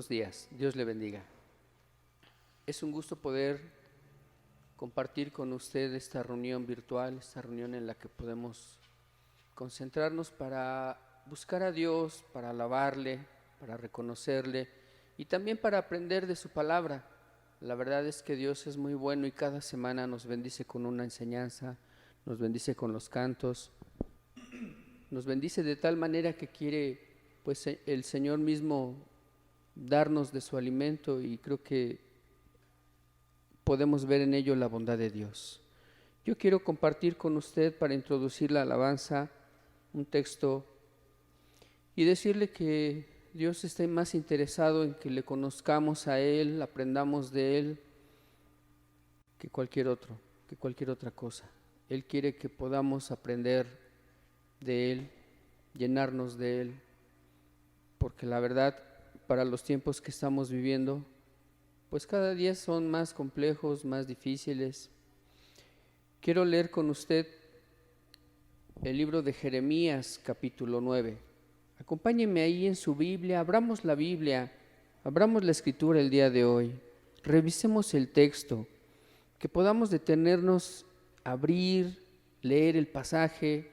buenos días, Dios le bendiga. Es un gusto poder compartir con usted esta reunión virtual, esta reunión en la que podemos concentrarnos para buscar a Dios, para alabarle, para reconocerle y también para aprender de su palabra. La verdad es que Dios es muy bueno y cada semana nos bendice con una enseñanza, nos bendice con los cantos, nos bendice de tal manera que quiere pues el Señor mismo darnos de su alimento, y creo que podemos ver en ello la bondad de Dios. Yo quiero compartir con usted, para introducir la alabanza, un texto y decirle que Dios está más interesado en que le conozcamos a Él, aprendamos de Él, que cualquier otra cosa. Él quiere que podamos aprender de Él, llenarnos de Él, porque la verdad, para los tiempos que estamos viviendo, pues cada día son más complejos, más difíciles. Quiero leer con usted el libro de Jeremías, capítulo 9. Acompáñenme ahí en su Biblia, abramos la Biblia, abramos la Escritura el día de hoy, revisemos el texto, que podamos detenernos, abrir, leer el pasaje.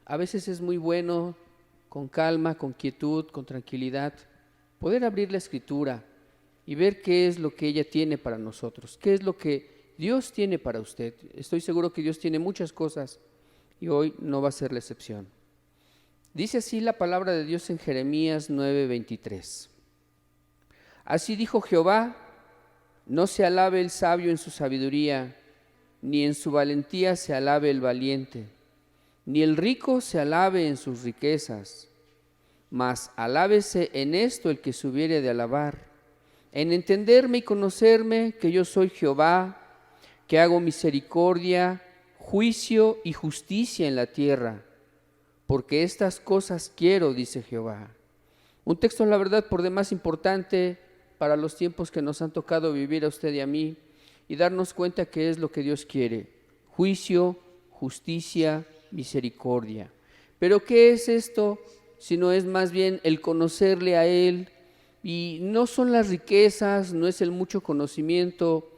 A veces es muy bueno, con calma, con quietud, con tranquilidad, poder abrir la Escritura y ver qué es lo que ella tiene para nosotros, qué es lo que Dios tiene para usted. Estoy seguro que Dios tiene muchas cosas y hoy no va a ser la excepción. Dice así la palabra de Dios en Jeremías 9:23. Así dijo Jehová: no se alabe el sabio en su sabiduría, ni en su valentía se alabe el valiente, ni el rico se alabe en sus riquezas, mas alábese en esto el que se hubiere de alabar, en entenderme y conocerme, que yo soy Jehová, que hago misericordia, juicio y justicia en la tierra, porque estas cosas quiero, dice Jehová. Un texto, la verdad, por demás importante para los tiempos que nos han tocado vivir a usted y a mí, y darnos cuenta que es lo que Dios quiere: juicio, justicia, misericordia. Pero ¿qué es esto? Si no es más bien el conocerle a Él, y no son las riquezas, no es el mucho conocimiento.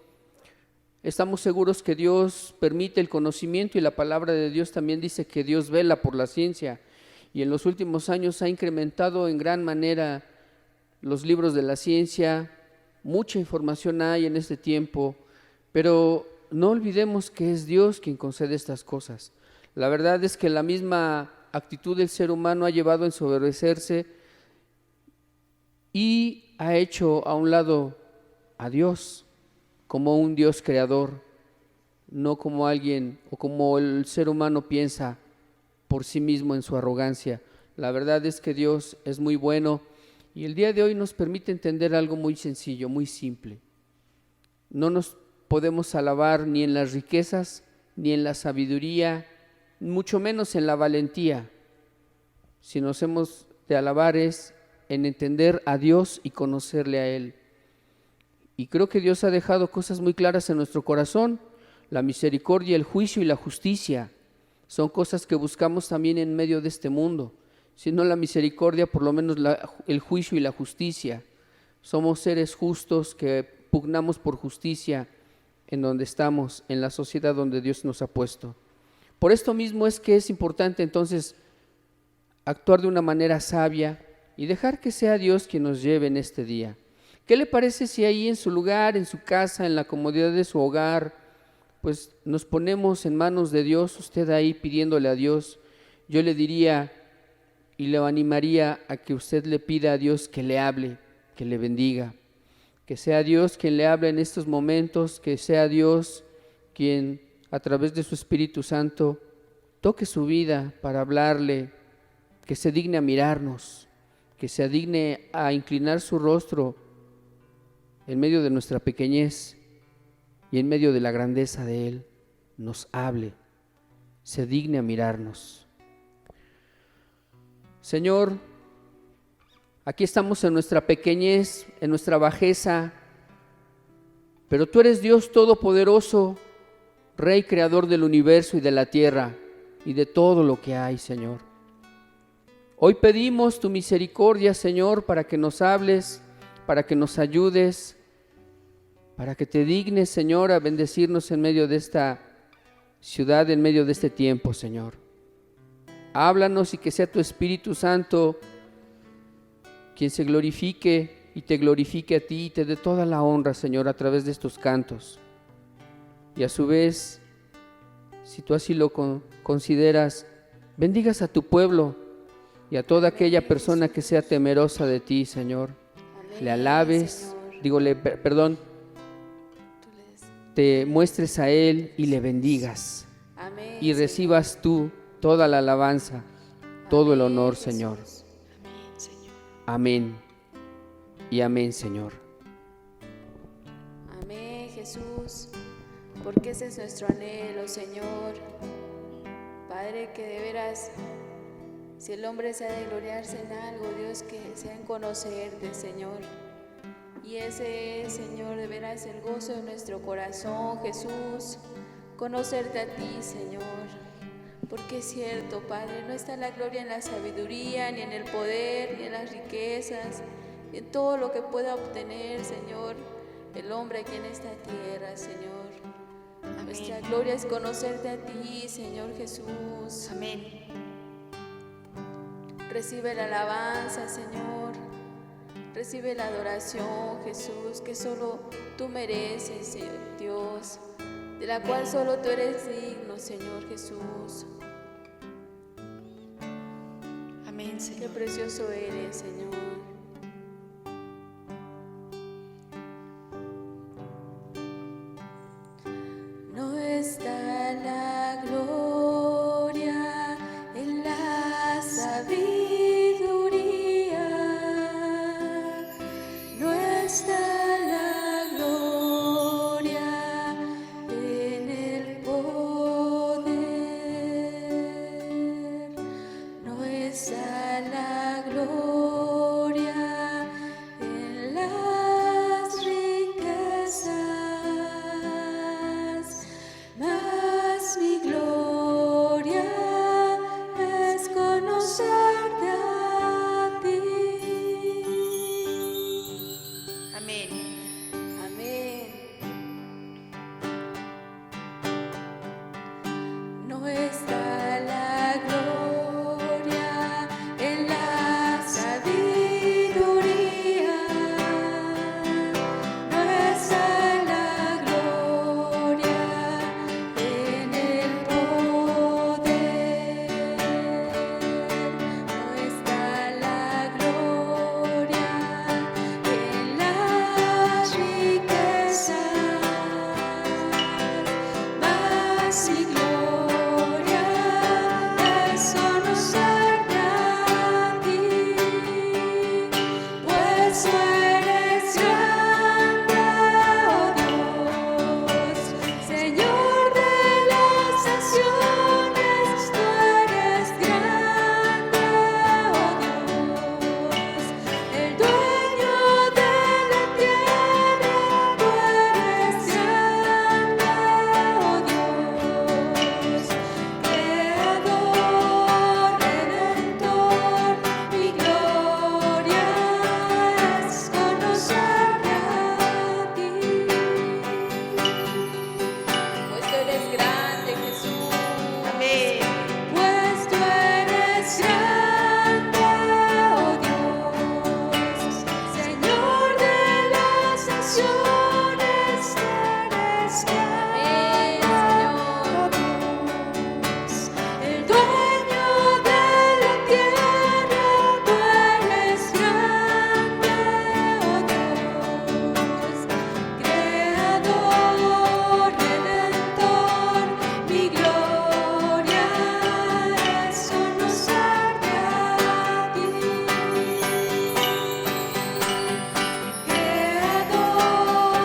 Estamos seguros que Dios permite el conocimiento, y la palabra de Dios también dice que Dios vela por la ciencia, y en los últimos años ha incrementado en gran manera los libros de la ciencia. Mucha información hay en este tiempo, pero no olvidemos que es Dios quien concede estas cosas. La verdad es que la misma actitud del ser humano ha llevado a ensoberbecerse y ha hecho a un lado a Dios como un Dios creador, no como alguien o como el ser humano piensa por sí mismo en su arrogancia. La verdad es que Dios es muy bueno, y el día de hoy nos permite entender algo muy sencillo, muy simple. No nos podemos alabar ni en las riquezas, ni en la sabiduría, mucho menos en la valentía. Si nos hemos de alabar es en entender a Dios y conocerle a Él. Y creo que Dios ha dejado cosas muy claras en nuestro corazón. La misericordia, el juicio y la justicia son cosas que buscamos también en medio de este mundo. Si no la misericordia, por lo menos el juicio y la justicia. Somos seres justos que pugnamos por justicia en donde estamos, en la sociedad donde Dios nos ha puesto. Por esto mismo es que es importante entonces actuar de una manera sabia y dejar que sea Dios quien nos lleve en este día. ¿Qué le parece si ahí en su lugar, en su casa, en la comodidad de su hogar, pues nos ponemos en manos de Dios, usted ahí pidiéndole a Dios? Yo le diría y le animaría a que usted le pida a Dios que le hable, que le bendiga, que sea Dios quien le hable en estos momentos, que sea Dios quien a través de su Espíritu Santo toque su vida para hablarle, que se digne a mirarnos, que se digne a inclinar su rostro en medio de nuestra pequeñez y en medio de la grandeza de Él, nos hable, se digne a mirarnos. Señor, aquí estamos en nuestra pequeñez, en nuestra bajeza, pero Tú eres Dios todopoderoso, Rey creador del universo y de la tierra y de todo lo que hay, Señor. Hoy pedimos Tu misericordia, Señor, para que nos hables, para que nos ayudes, para que te dignes, Señor, a bendecirnos en medio de esta ciudad, en medio de este tiempo, Señor. Háblanos y que sea tu Espíritu Santo quien se glorifique y te glorifique a ti y te dé toda la honra, Señor, a través de estos cantos. Y a su vez, si tú así lo consideras, bendigas a tu pueblo y a toda aquella persona que sea temerosa de ti, Señor. Amén, le alabes, Señor. Te muestres a Él y le bendigas. Amén, Y recibas tú toda la alabanza, todo el honor, Jesús. Señor. Amén, Señor. Amén y amén, Señor. Amén, Jesús, porque ese es nuestro anhelo, Señor. Padre, que de veras, si el hombre se ha de gloriarse en algo, Dios, que sea en conocerte, Señor. Y ese es, Señor, de veras el gozo de nuestro corazón, Jesús, conocerte a ti, Señor. Porque es cierto, Padre, no está la gloria en la sabiduría, ni en el poder, ni en las riquezas, ni en todo lo que pueda obtener, Señor, el hombre aquí en esta tierra, Señor. Amén. Nuestra gloria es conocerte a ti, Señor Jesús. Amén. Recibe la alabanza, Señor. Recibe la adoración, Jesús, que solo tú mereces, Señor Dios, de la cual solo tú eres digno, Señor Jesús. Amén, Qué Señor. precioso eres, Señor. No está la gloria en la sabiduría, no está la gloria en el poder, no está la gloria en las riquezas, mas mi gloria es conocerte a ti. Amén. Amén. No está la gloria en la sabiduría, no está la gloria en el poder, no está la gloria en las riquezas, mas mi gloria es conocerte a ti, pues tú eres grande, oh Dios, Señor de las naciones, tú eres grande, oh Dios, el dueño de la tierra, tú eres grande, oh Dios, Creador, Redentor, mi gloria es conocerte a ti. Pues tú eres grande, Jesús. Amén. Pues tú eres grande, oh Dios, Señor de las naciones, tú eres grande, oh Dios, el dueño de la tierra, tú eres grande, oh Dios, Creador, Redentor, mi gloria es conocerte a ti. Creador,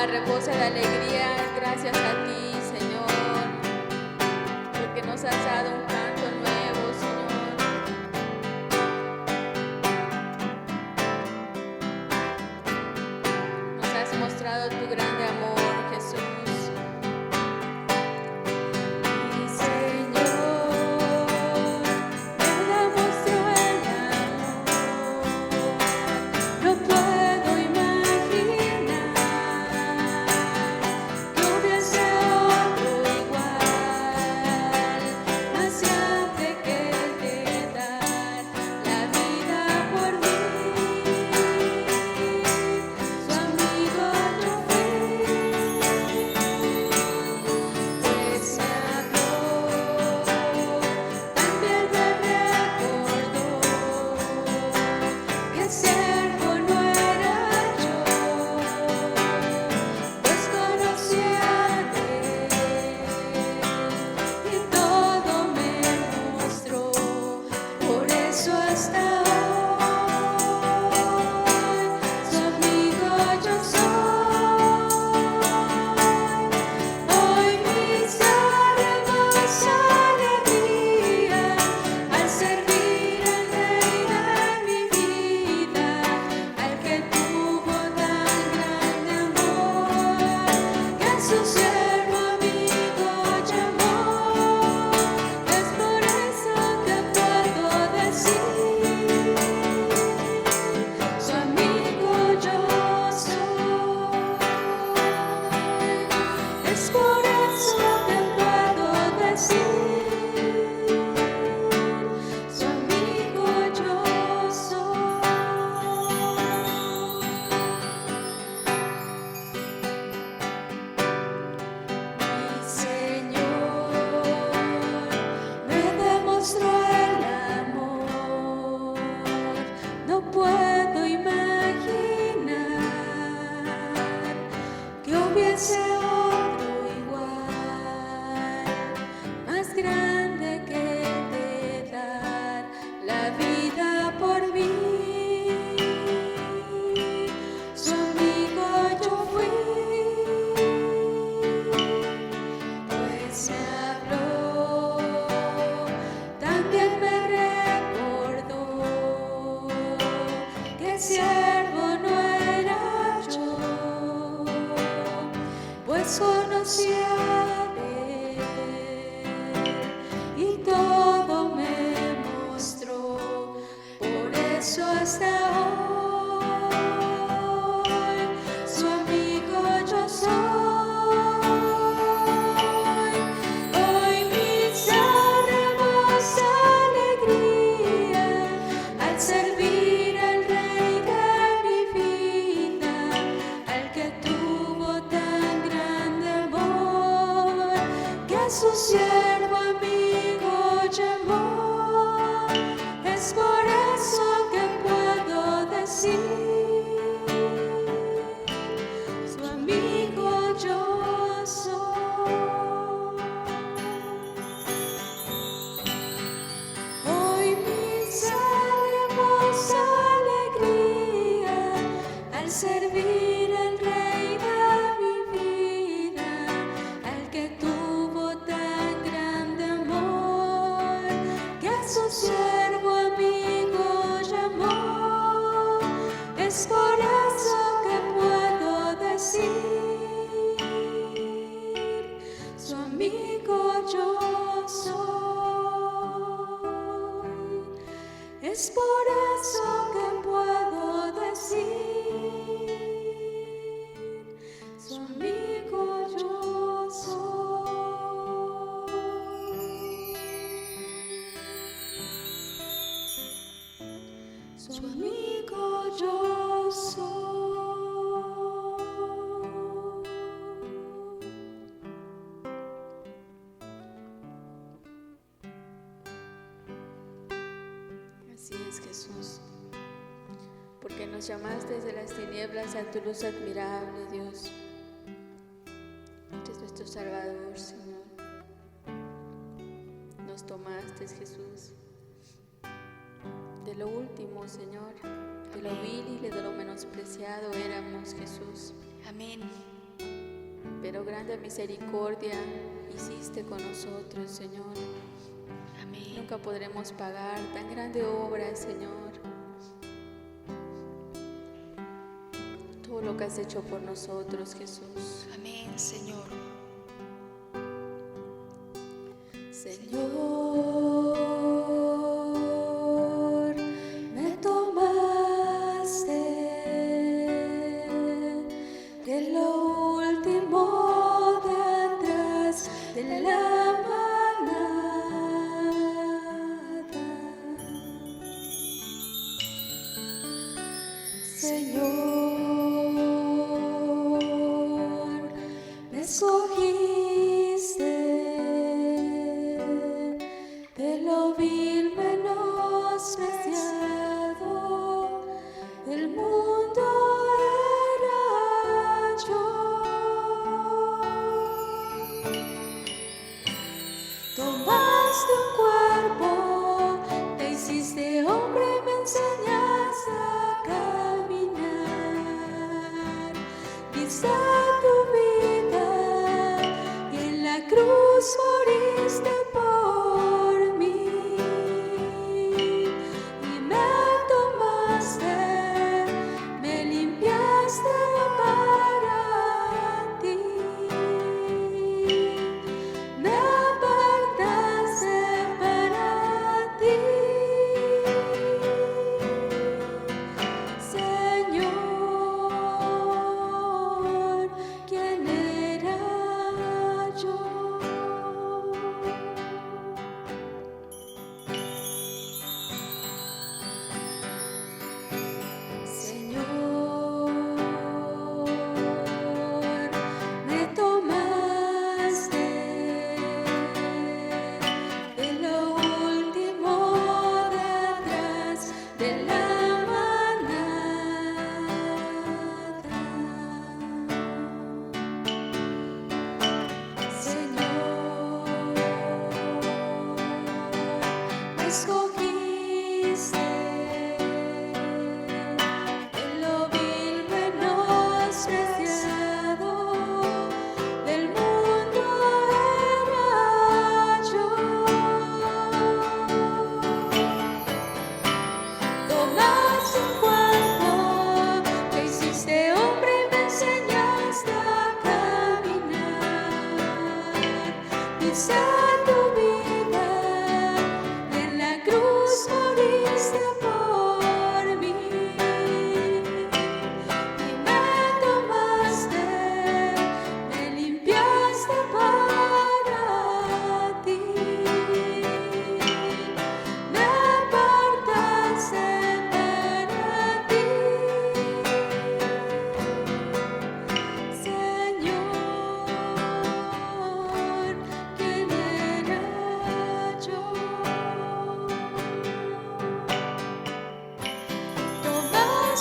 reposa de alegría, gracias a ti, Señor, porque nos has dado un canto nuevo, Señor. Nos has mostrado tu grande amor, Jesús. siervo no era yo, pues conocí a Él y todo me mostró, por eso hasta hoy su amigo yo soy. Hoy mi ser rebosa alegría al servir al Rey de mi vida, al que tuvo tan grande amor, que a su siervo amigo llamó. Es por eso que puedo decir, su amigo yo soy. Hoy mi salvemos alegría al servir al Rey de mi vida, al que tuvo tan grande amor, que a su siervo amigo llamó. Es por eso que puedo decir, su amigo yo soy. Es por eso que puedo decir, su amigo yo soy. Su amigo yo soy. Así es, Jesús, porque nos llamaste desde las tinieblas a tu luz admirable, Dios. Eres nuestro Salvador, Señor. Nos tomaste, Jesús, de lo último, Señor, de lo vil y de lo menospreciado éramos, Jesús. Amén. Pero grande misericordia hiciste con nosotros, Señor. Amén. Nunca podremos pagar tan grande obra, Señor. Todo lo que has hecho por nosotros, Jesús. Amén, Señor. Señor, me tomaste de lo último de atrás de la manada. Señor, me escogiste de lo vil menospreciado, del mundo era yo. Tomaste un cuerpo, te hiciste hombre y me enseñaste a caminar.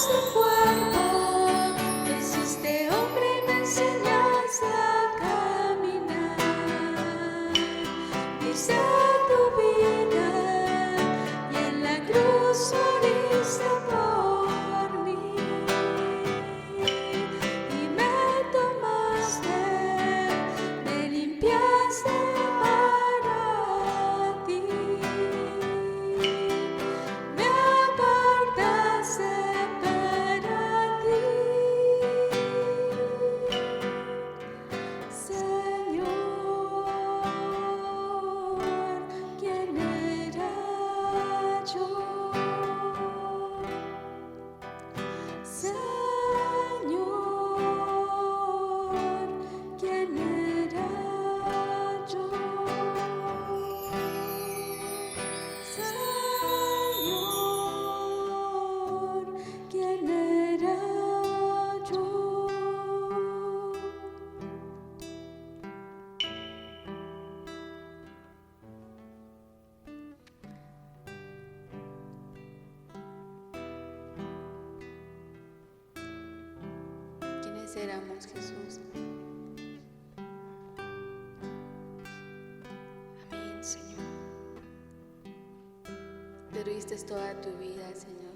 este cuerpo, te hiciste hombre y me enseñaste a caminar. Diste tu vida y en la cruz moriste por mí. Y me tomaste, me limpiaste para ti. Me apartaste para ti. Señor, ¿quién era yo? Señor, ¿quién era yo? Señor, ¿quién era yo? ¿Quiénes éramos, Jesús? Amén, Señor. Pero diste toda tu vida, Señor,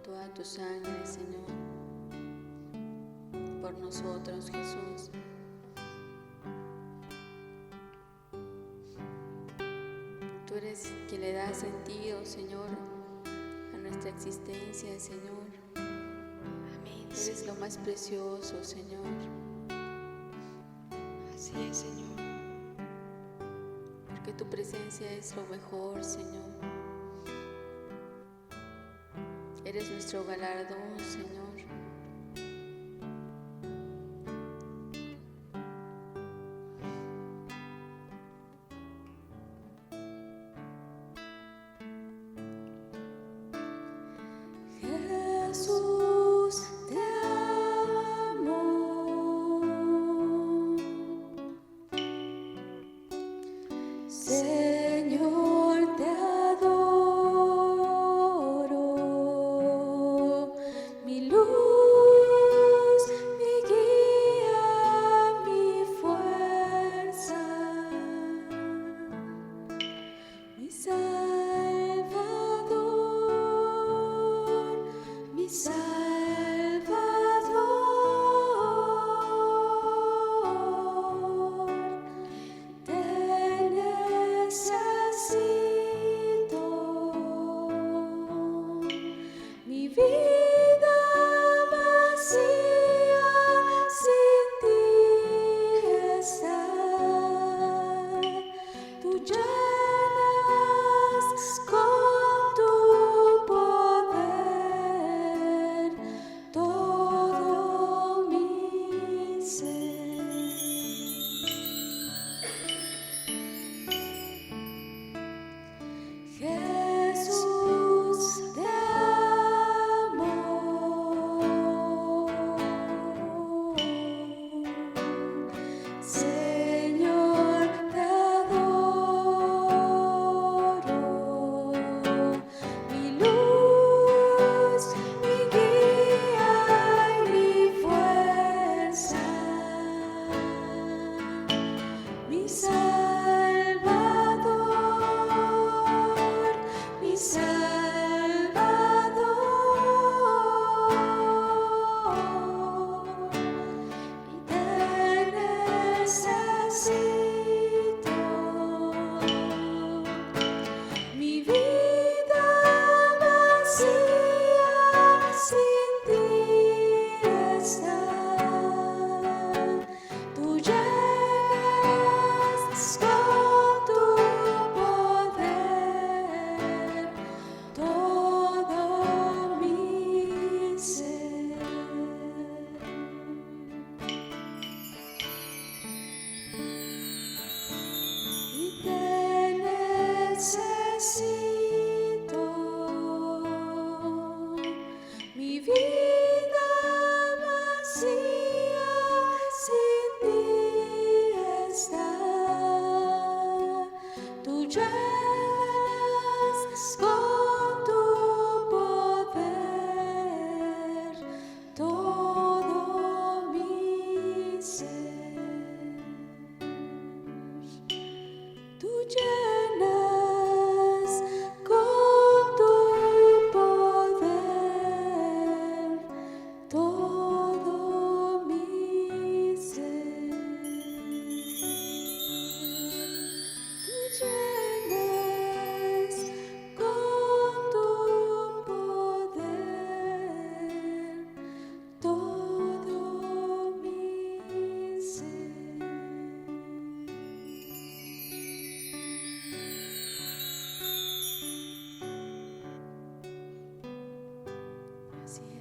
toda tu sangre, Señor, por nosotros, Jesús. Tú eres quien le da sentido, Señor, a nuestra existencia, Señor. Amén, Eres Señor. lo más precioso, Señor. Así es, Señor. Porque tu presencia es lo mejor, Señor. Eres nuestro galardón, Señor. Jesús, te amo. Señor, te adoro. Mi luz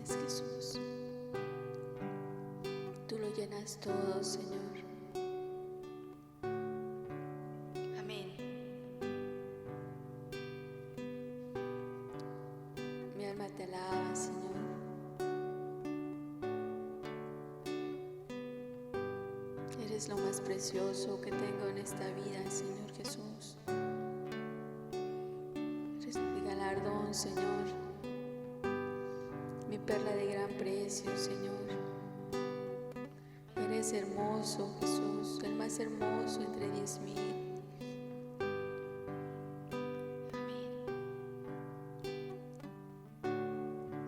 Gracias, Jesús. Tú lo llenas todo, Señor. Amén. Mi alma te alaba, Señor. Eres lo más precioso que tengo en esta vida, Señor Jesús. Eres mi galardón, Señor. Mi perla de gran precio, Señor. Eres hermoso, Jesús, el más hermoso entre 10,000.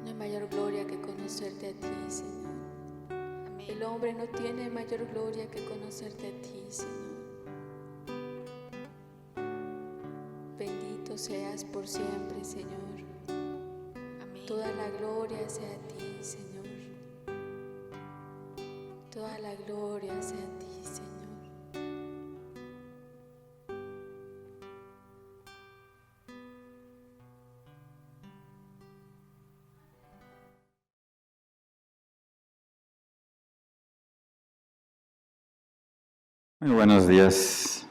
No hay mayor gloria que conocerte a ti, Señor. El hombre no tiene mayor gloria que conocerte a ti, Señor. Bendito seas por siempre, Señor. Amén. Toda la gloria sea a ti, Señor. Toda la gloria sea a ti, Señor. Muy buenos días,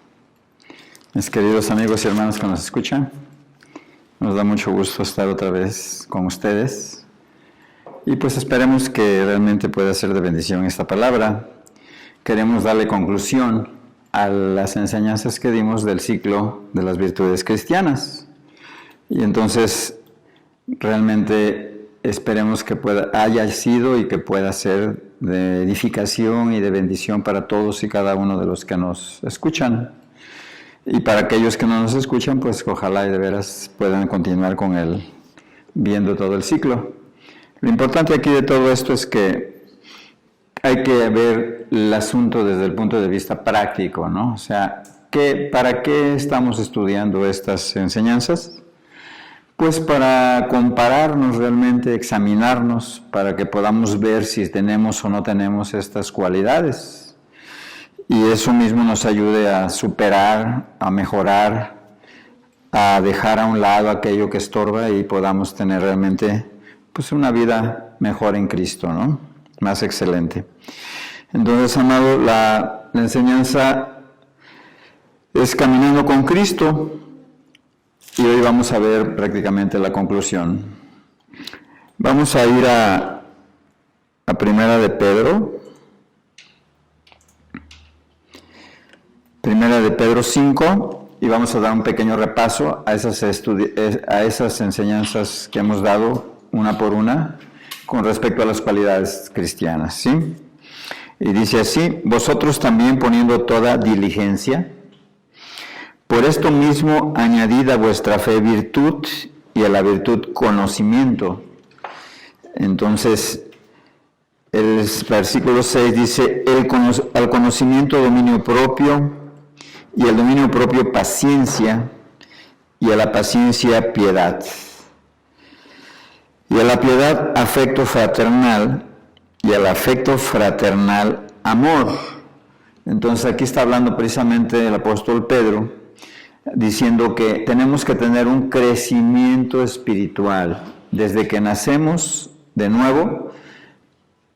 mis queridos amigos y hermanos que nos escuchan. Nos da mucho gusto estar otra vez con ustedes y pues esperemos que realmente pueda ser de bendición esta palabra. Queremos darle conclusión a las enseñanzas que dimos del ciclo de las virtudes cristianas y entonces realmente esperemos que haya sido y que pueda ser de edificación y de bendición para todos y cada uno de los que nos escuchan. Y para aquellos que no nos escuchan, pues ojalá y de veras puedan continuar con él, viendo todo el ciclo. Lo importante aquí de todo esto es que hay que ver el asunto desde el punto de vista práctico, ¿no? O sea, ¿para qué estamos estudiando estas enseñanzas? Pues para compararnos realmente, examinarnos, para que podamos ver si tenemos o no tenemos estas cualidades. Y eso mismo nos ayude a superar, a mejorar, a dejar a un lado aquello que estorba y podamos tener realmente pues una vida mejor en Cristo, ¿no? Más excelente. Entonces, amado, la enseñanza es caminando con Cristo. Y hoy vamos a ver prácticamente la conclusión. Vamos a ir a Primera de Pedro. Primera de Pedro 5, y vamos a dar un pequeño repaso a esas enseñanzas que hemos dado una por una con respecto a las cualidades cristianas, ¿sí? Y dice así: vosotros también poniendo toda diligencia, por esto mismo añadid a vuestra fe virtud, y a la virtud conocimiento. Entonces, el versículo 6 dice: al conocimiento dominio propio, y al dominio propio paciencia, y a la paciencia piedad. Y a la piedad afecto fraternal, y al afecto fraternal amor. Entonces aquí está hablando precisamente el apóstol Pedro, diciendo que tenemos que tener un crecimiento espiritual desde que nacemos de nuevo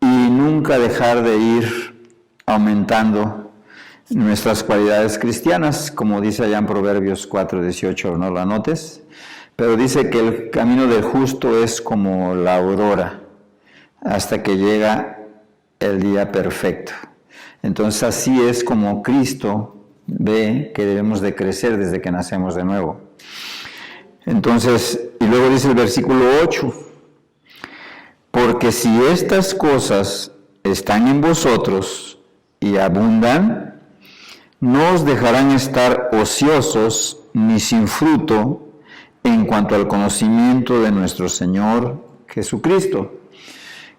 y nunca dejar de ir aumentando nuestras cualidades cristianas, como dice allá en Proverbios 4:18, no lo anotes, pero dice que el camino del justo es como la aurora hasta que llega el día perfecto. Entonces así es como Cristo ve que debemos de crecer desde que nacemos de nuevo. Entonces, y luego dice el versículo 8, porque si estas cosas están en vosotros y abundan, no os dejarán estar ociosos ni sin fruto en cuanto al conocimiento de nuestro Señor Jesucristo.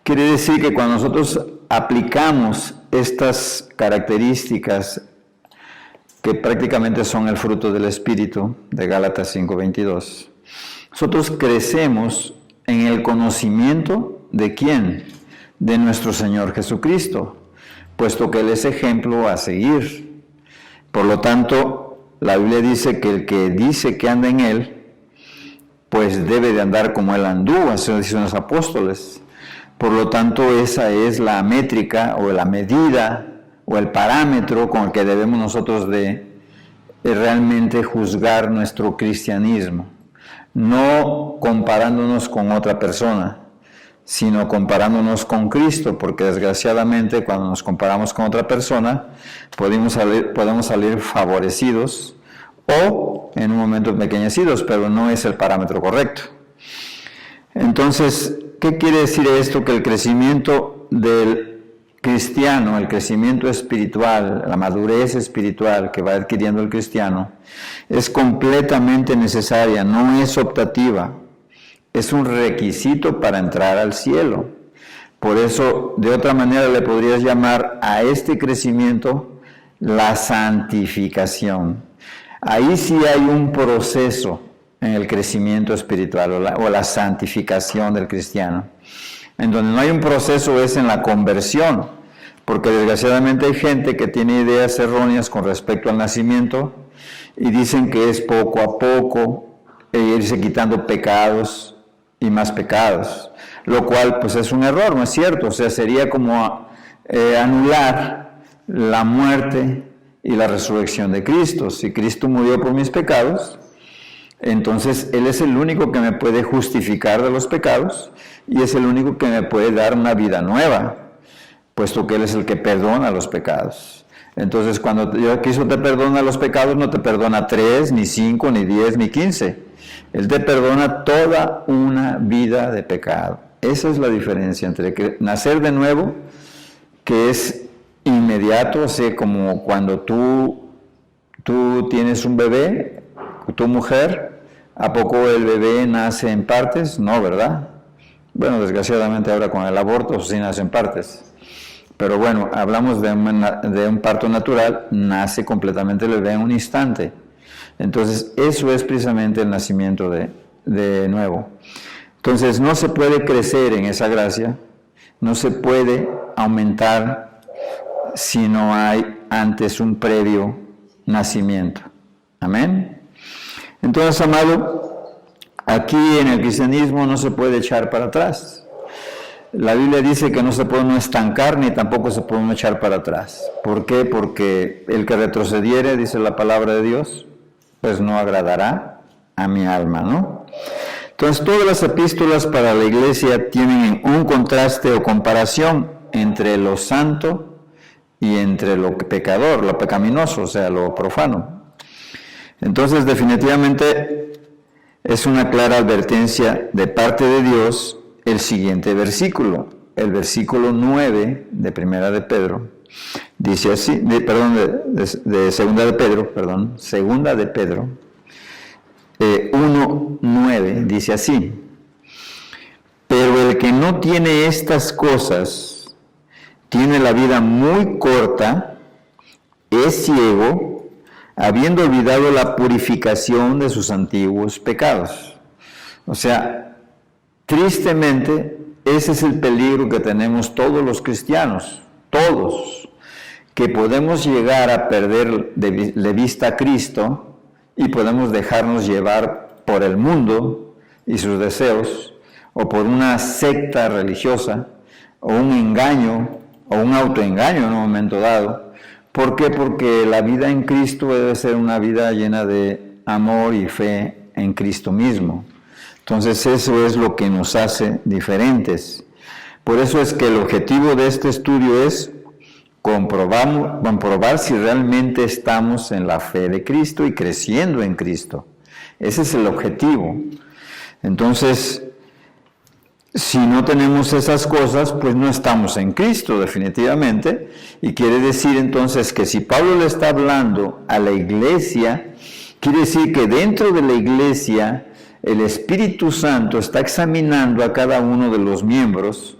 Quiere decir que cuando nosotros aplicamos estas características que prácticamente son el fruto del Espíritu, de Gálatas 5:22. Nosotros crecemos en el conocimiento ¿de quién? De nuestro Señor Jesucristo, puesto que Él es ejemplo a seguir. Por lo tanto, la Biblia dice que el que dice que anda en Él, pues debe de andar como Él anduvo, así dicen los apóstoles. Por lo tanto, esa es la métrica o la medida o el parámetro con el que debemos nosotros de realmente juzgar nuestro cristianismo. No comparándonos con otra persona, sino comparándonos con Cristo, porque desgraciadamente cuando nos comparamos con otra persona podemos salir favorecidos o en un momento empequeñecidos, pero no es el parámetro correcto. Entonces, ¿qué quiere decir esto? Que el crecimiento del cristiano, el crecimiento espiritual, la madurez espiritual que va adquiriendo el cristiano, es completamente necesaria, no es optativa, es un requisito para entrar al cielo. Por eso, de otra manera le podrías llamar a este crecimiento la santificación. Ahí sí hay un proceso en el crecimiento espiritual o la santificación del cristiano. En donde no hay un proceso es en la conversión, porque desgraciadamente hay gente que tiene ideas erróneas con respecto al nacimiento y dicen que es poco a poco irse quitando pecados y más pecados, lo cual pues es un error, no es cierto. O sea, sería como anular la muerte y la resurrección de Cristo. Si Cristo murió por mis pecados, entonces Él es el único que me puede justificar de los pecados y es el único que me puede dar una vida nueva, puesto que Él es el que perdona los pecados. Entonces, cuando Cristo te perdona los pecados, no te perdona 3, ni 5, ni 10, ni 15. Él te perdona toda una vida de pecado. Esa es la diferencia entre nacer de nuevo, que es inmediato, o sea, como cuando tú tienes un bebé, tu mujer, ¿a poco el bebé nace en partes? No, ¿verdad? Bueno, desgraciadamente ahora con el aborto sí nace en partes. Pero bueno, hablamos de un parto natural, nace completamente el bebé en un instante. Entonces, eso es precisamente el nacimiento de nuevo. Entonces, no se puede crecer en esa gracia, no se puede aumentar si no hay antes un previo nacimiento. Amén. Entonces, amado, aquí en el cristianismo no se puede echar para atrás. La Biblia dice que no se puede uno estancar ni tampoco se puede uno echar para atrás. ¿Por qué? Porque el que retrocediere, dice la palabra de Dios, pues no agradará a mi alma, ¿no? Entonces, todas las epístolas para la iglesia tienen un contraste o comparación entre lo santo y entre lo pecador, lo pecaminoso, o sea, lo profano. Entonces, definitivamente es una clara advertencia de parte de Dios el siguiente versículo, el versículo 9 de Primera de Pedro, dice así, Segunda de Pedro, 1:9, dice así: pero el que no tiene estas cosas, tiene la vida muy corta, es ciego, habiendo olvidado la purificación de sus antiguos pecados. O sea, tristemente, ese es el peligro que tenemos todos los cristianos, todos, que podemos llegar a perder de vista a Cristo y podemos dejarnos llevar por el mundo y sus deseos, o por una secta religiosa, o un engaño, o un autoengaño en un momento dado. ¿Por qué? Porque la vida en Cristo debe ser una vida llena de amor y fe en Cristo mismo. Entonces eso es lo que nos hace diferentes. Por eso es que el objetivo de este estudio es comprobar si realmente estamos en la fe de Cristo y creciendo en Cristo. Ese es el objetivo. Entonces, si no tenemos esas cosas, pues no estamos en Cristo definitivamente. Y quiere decir entonces que si Pablo le está hablando a la iglesia, quiere decir que dentro de la iglesia el Espíritu Santo está examinando a cada uno de los miembros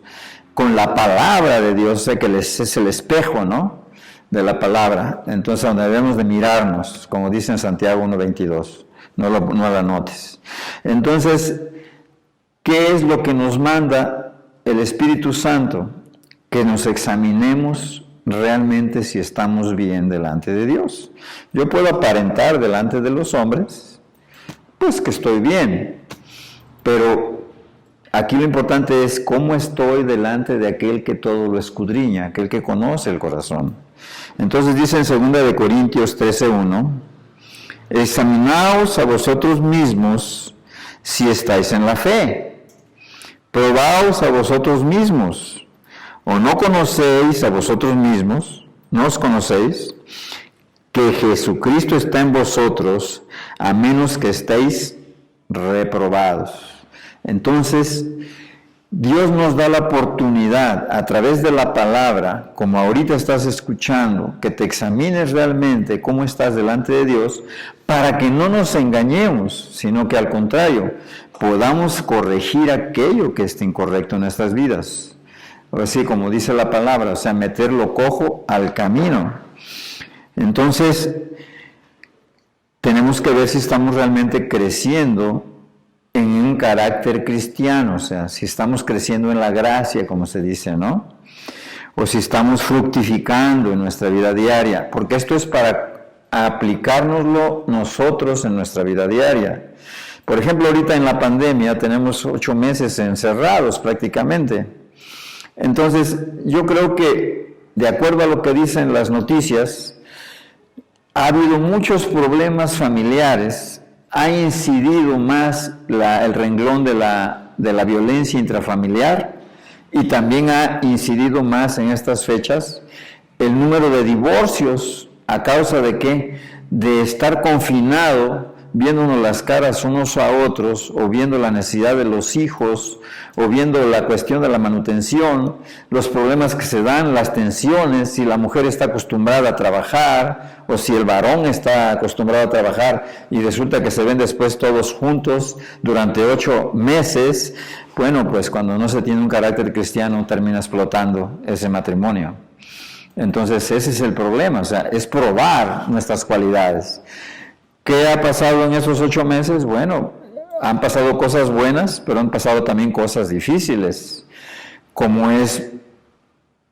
con la palabra de Dios, o sea que es el espejo, ¿no?, de la palabra. Entonces, donde debemos de mirarnos, como dice en Santiago 1:22, no lo anotes. Entonces, ¿qué es lo que nos manda el Espíritu Santo? Que nos examinemos realmente si estamos bien delante de Dios. Yo puedo aparentar delante de los hombres, pues que estoy bien, pero aquí lo importante es cómo estoy delante de aquel que todo lo escudriña, aquel que conoce el corazón. Entonces dice en 2 Corintios 13:1, examinaos a vosotros mismos si estáis en la fe, probaos a vosotros mismos, o no conocéis a vosotros mismos, no os conocéis, que Jesucristo está en vosotros, a menos que estéis reprobados. Entonces, Dios nos da la oportunidad, a través de la palabra, como ahorita estás escuchando, que te examines realmente cómo estás delante de Dios, para que no nos engañemos, sino que al contrario, podamos corregir aquello que esté incorrecto en nuestras vidas. Así como dice la palabra, o sea, meter lo cojo al camino. Entonces, tenemos que ver si estamos realmente creciendo en un carácter cristiano, o sea, si estamos creciendo en la gracia, como se dice, ¿no? O si estamos fructificando en nuestra vida diaria, porque esto es para aplicárnoslo nosotros en nuestra vida diaria. Por ejemplo, ahorita en la pandemia tenemos 8 meses encerrados prácticamente. Entonces, yo creo que, de acuerdo a lo que dicen las noticias, ha habido muchos problemas familiares, ha incidido más el renglón de la violencia intrafamiliar y también ha incidido más en estas fechas el número de divorcios. ¿A causa de qué? De estar confinado, viéndonos las caras unos a otros, o viendo la necesidad de los hijos, o viendo la cuestión de la manutención, los problemas que se dan, las tensiones, si la mujer está acostumbrada a trabajar, o si el varón está acostumbrado a trabajar, y resulta que se ven después todos juntos durante 8 meses, bueno, pues cuando no se tiene un carácter cristiano termina explotando ese matrimonio. Entonces ese es el problema, o sea, es probar nuestras cualidades. ¿Qué ha pasado en esos 8 meses? Bueno, han pasado cosas buenas, pero han pasado también cosas difíciles, como es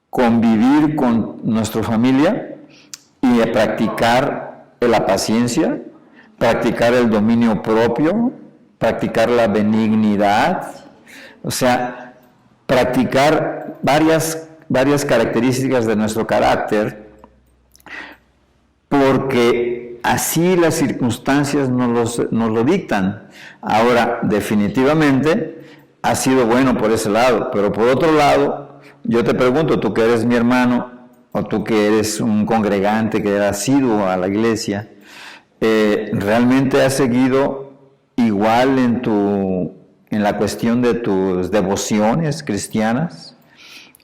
convivir con nuestra familia y practicar la paciencia, practicar el dominio propio, practicar la benignidad, o sea, practicar varias características de nuestro carácter, porque así las circunstancias nos lo dictan. Ahora, definitivamente, ha sido bueno por ese lado, pero por otro lado, yo te pregunto, tú que eres mi hermano, o tú que eres un congregante, que eres asiduo a la iglesia, ¿realmente has seguido igual en la cuestión de tus devociones cristianas?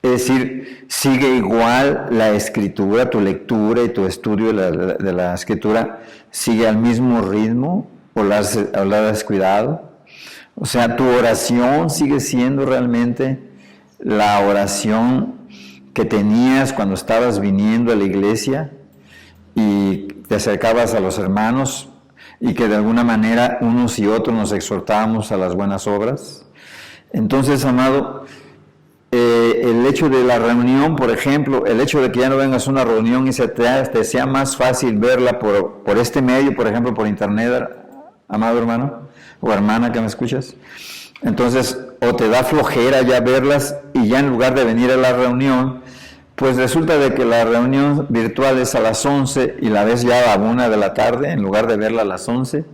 Es decir, ¿sigue igual la escritura, tu lectura y tu estudio de la escritura, sigue al mismo ritmo o la has descuidado? O sea, ¿tu oración sigue siendo realmente la oración que tenías cuando estabas viniendo a la iglesia y te acercabas a los hermanos y que de alguna manera unos y otros nos exhortábamos a las buenas obras? Entonces, amado, el hecho de la reunión, por ejemplo, el hecho de que ya no vengas a una reunión y te sea más fácil verla por este medio, por ejemplo, por internet, amado hermano o hermana que me escuchas, entonces, o te da flojera ya verlas y ya en lugar de venir a la reunión, pues resulta de que la reunión virtual es a las 11 y la ves ya a 1 de la tarde en lugar de verla a las 11.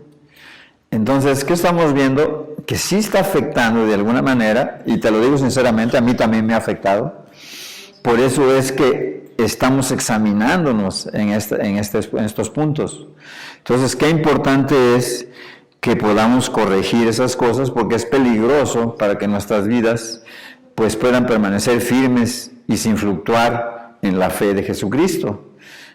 Entonces, ¿qué estamos viendo? Que sí está afectando de alguna manera, y te lo digo sinceramente, a mí también me ha afectado. Por eso es que estamos examinándonos en estos puntos. Entonces, qué importante es que podamos corregir esas cosas, porque es peligroso para que nuestras vidas pues puedan permanecer firmes y sin fluctuar en la fe de Jesucristo.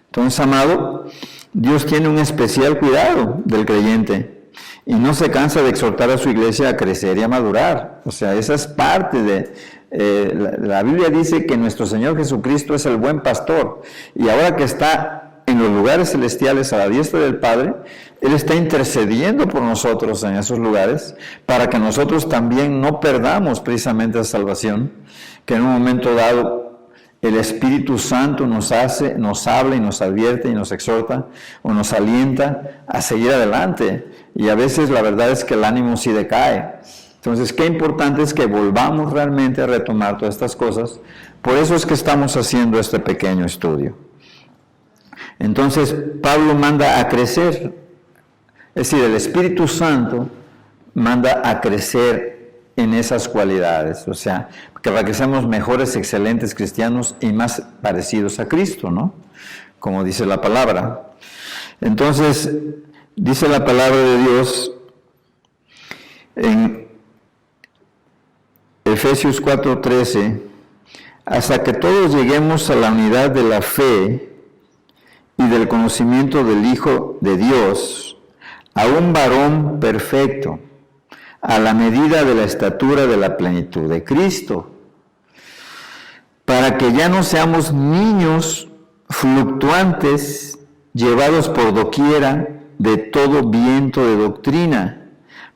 Entonces, amado, Dios tiene un especial cuidado del creyente y no se cansa de exhortar a su iglesia a crecer y a madurar. O sea, esa es parte de... la Biblia dice que nuestro Señor Jesucristo es el buen pastor, y ahora que está en los lugares celestiales a la diestra del Padre, Él está intercediendo por nosotros en esos lugares para que nosotros también no perdamos precisamente esa salvación, que en un momento dado el Espíritu Santo nos habla y nos advierte y nos exhorta o nos alienta a seguir adelante. Y a veces la verdad es que el ánimo sí decae. Entonces, qué importante es que volvamos realmente a retomar todas estas cosas. Por eso es que estamos haciendo este pequeño estudio. Entonces, Pablo manda a crecer, es decir, el Espíritu Santo manda a crecer en esas cualidades, o sea, que para que seamos mejores, excelentes cristianos y más parecidos a Cristo, ¿no? Como dice la palabra. Entonces, dice la palabra de Dios en Efesios 4:13, hasta que todos lleguemos a la unidad de la fe y del conocimiento del Hijo de Dios, a un varón perfecto, a la medida de la estatura de la plenitud de Cristo, para que ya no seamos niños fluctuantes, llevados por doquiera de todo viento de doctrina,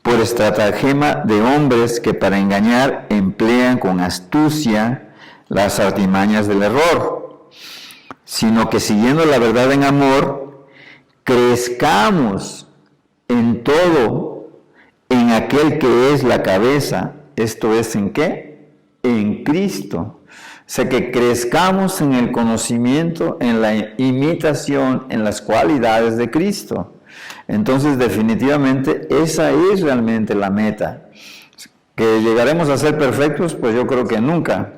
por estratagema de hombres que para engañar emplean con astucia las artimañas del error, sino que siguiendo la verdad en amor, crezcamos en todo en aquel que es la cabeza, esto es, ¿en qué? En Cristo. O sea, que crezcamos en el conocimiento, en la imitación, en las cualidades de Cristo. Entonces, definitivamente, esa es realmente la meta. ¿Que llegaremos a ser perfectos? Pues yo creo que nunca.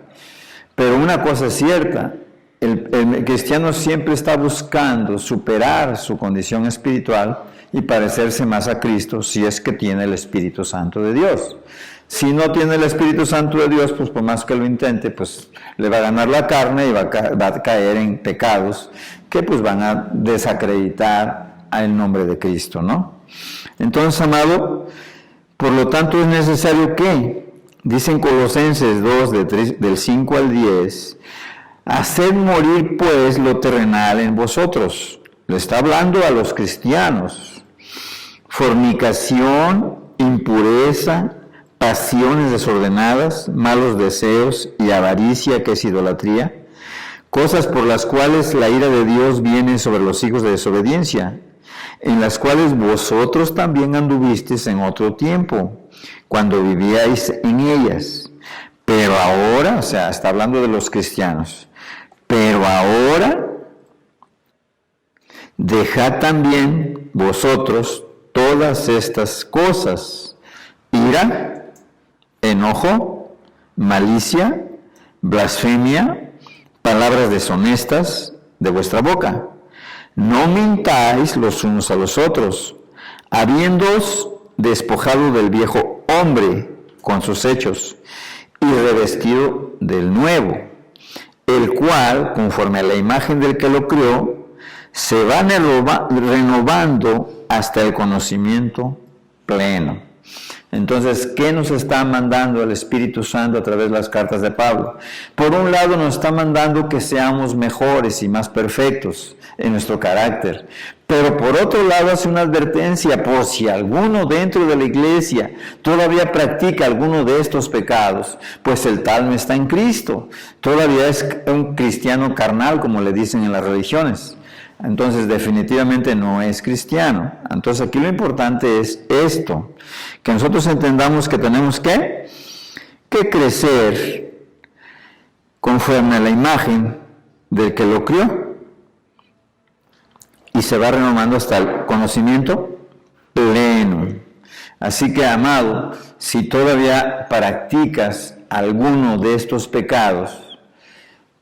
Pero una cosa es cierta, el cristiano siempre está buscando superar su condición espiritual y parecerse más a Cristo si es que tiene el Espíritu Santo de Dios. Si no tiene el Espíritu Santo de Dios, pues por más que lo intente, pues le va a ganar la carne y va a caer en pecados que pues van a desacreditar al nombre de Cristo, ¿no? Entonces, amado, por lo tanto es necesario que, dicen Colosenses 2, del 5 al 10, haced morir pues lo terrenal en vosotros. Le está hablando a los cristianos. Fornicación, impureza, pasiones desordenadas, malos deseos y avaricia, que es idolatría, cosas por las cuales la ira de Dios viene sobre los hijos de desobediencia, en las cuales vosotros también anduvisteis en otro tiempo, cuando vivíais en ellas. Pero ahora, o sea, está hablando de los cristianos, pero ahora dejad también vosotros todas estas cosas: ira, enojo, malicia, blasfemia, palabras deshonestas de vuestra boca. No mintáis los unos a los otros, habiéndoos despojado del viejo hombre con sus hechos, y revestido del nuevo, el cual, conforme a la imagen del que lo crió, se va renovando hasta el conocimiento pleno. Entonces, ¿qué nos está mandando el Espíritu Santo a través de las cartas de Pablo? Por un lado, nos está mandando que seamos mejores y más perfectos en nuestro carácter. Pero por otro lado, hace una advertencia: por si alguno dentro de la iglesia todavía practica alguno de estos pecados, pues el tal no está en Cristo. Todavía es un cristiano carnal, como le dicen en las religiones. Entonces, definitivamente no es cristiano. Entonces, aquí lo importante es esto: que nosotros entendamos que tenemos que crecer conforme a la imagen del que lo crió, y se va renovando hasta el conocimiento pleno. Así que, amado, si todavía practicas alguno de estos pecados,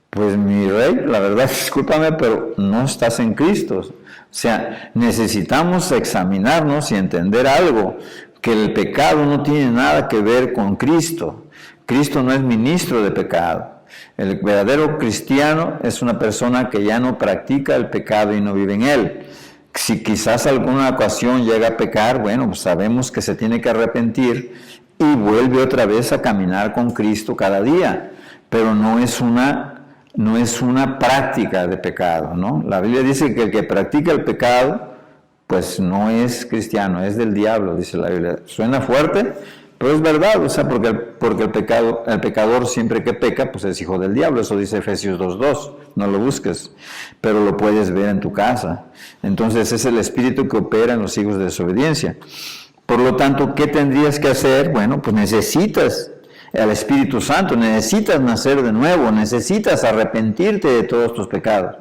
pues mi rey, la verdad, discúlpame, pero no estás en Cristo. O sea, necesitamos examinarnos y entender algo: que el pecado no tiene nada que ver con Cristo. Cristo no es ministro de pecado. El verdadero cristiano es una persona que ya no practica el pecado y no vive en él. Si quizás alguna ocasión llega a pecar, bueno, pues sabemos que se tiene que arrepentir y vuelve otra vez a caminar con Cristo cada día. Pero no es una práctica de pecado, ¿no? La Biblia dice que el que practica el pecado, pues no es cristiano, es del diablo, dice la Biblia. Suena fuerte, pero es verdad, o sea, porque el pecador siempre que peca, pues es hijo del diablo. Eso dice Efesios 2:2, no lo busques, pero lo puedes ver en tu casa. Entonces es el espíritu que opera en los hijos de desobediencia. Por lo tanto, ¿qué tendrías que hacer? Bueno, pues necesitas al Espíritu Santo, necesitas nacer de nuevo, necesitas arrepentirte de todos tus pecados.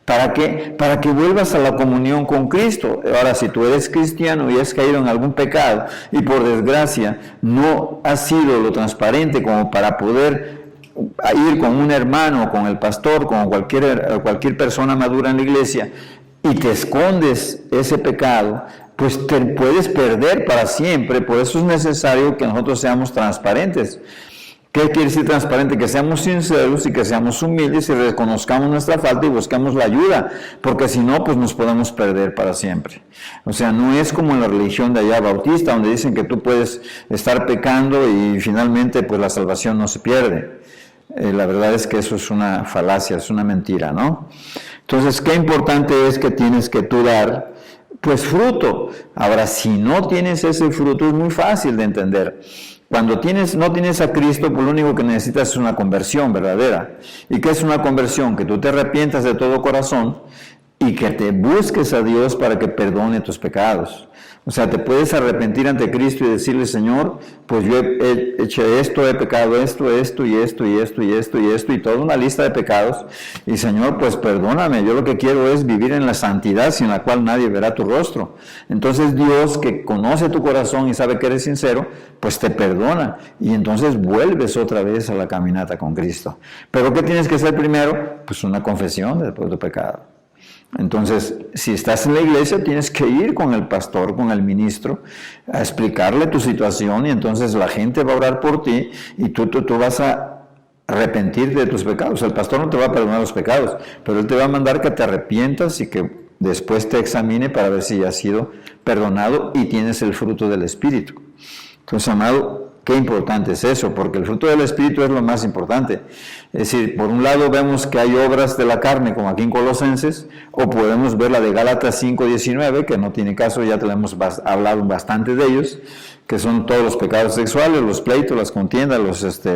¿Para qué? Para que vuelvas a la comunión con Cristo. Ahora, si tú eres cristiano y has caído en algún pecado y por desgracia no has sido lo transparente como para poder ir con un hermano, con el pastor, con cualquier persona madura en la iglesia y te escondes ese pecado, pues te puedes perder para siempre. Por eso es necesario que nosotros seamos transparentes. ¿Qué quiere decir transparente? Que seamos sinceros y que seamos humildes y reconozcamos nuestra falta y buscamos la ayuda, porque si no, pues nos podemos perder para siempre. O sea, no es como en la religión de allá bautista, donde dicen que tú puedes estar pecando y finalmente pues la salvación no se pierde. La verdad es que eso es una falacia, es una mentira, ¿no? Entonces, qué importante es que tienes que tú dar pues fruto. Ahora, si no tienes ese fruto, es muy fácil de entender. Cuando no tienes a Cristo, pues lo único que necesitas es una conversión verdadera. ¿Y qué es una conversión? Que tú te arrepientas de todo corazón y que te busques a Dios para que perdone tus pecados. O sea, te puedes arrepentir ante Cristo y decirle, Señor, pues yo he hecho esto, he pecado esto y toda una lista de pecados. Y Señor, pues perdóname, yo lo que quiero es vivir en la santidad sin la cual nadie verá tu rostro. Entonces Dios, que conoce tu corazón y sabe que eres sincero, pues te perdona. Y entonces vuelves otra vez a la caminata con Cristo. Pero ¿qué tienes que hacer primero? Pues una confesión de tu pecado. Entonces, si estás en la iglesia, tienes que ir con el pastor, con el ministro, a explicarle tu situación y entonces la gente va a orar por ti y tú vas a arrepentirte de tus pecados. El pastor no te va a perdonar los pecados, pero él te va a mandar que te arrepientas y que después te examine para ver si has sido perdonado y tienes el fruto del Espíritu. Entonces, amado, qué importante es eso, porque el fruto del Espíritu es lo más importante. Es decir, por un lado vemos que hay obras de la carne, como aquí en Colosenses, o podemos ver la de Gálatas 5:19, que no tiene caso, ya te hemos hablado bastante de ellos, que son todos los pecados sexuales, los pleitos, las contiendas,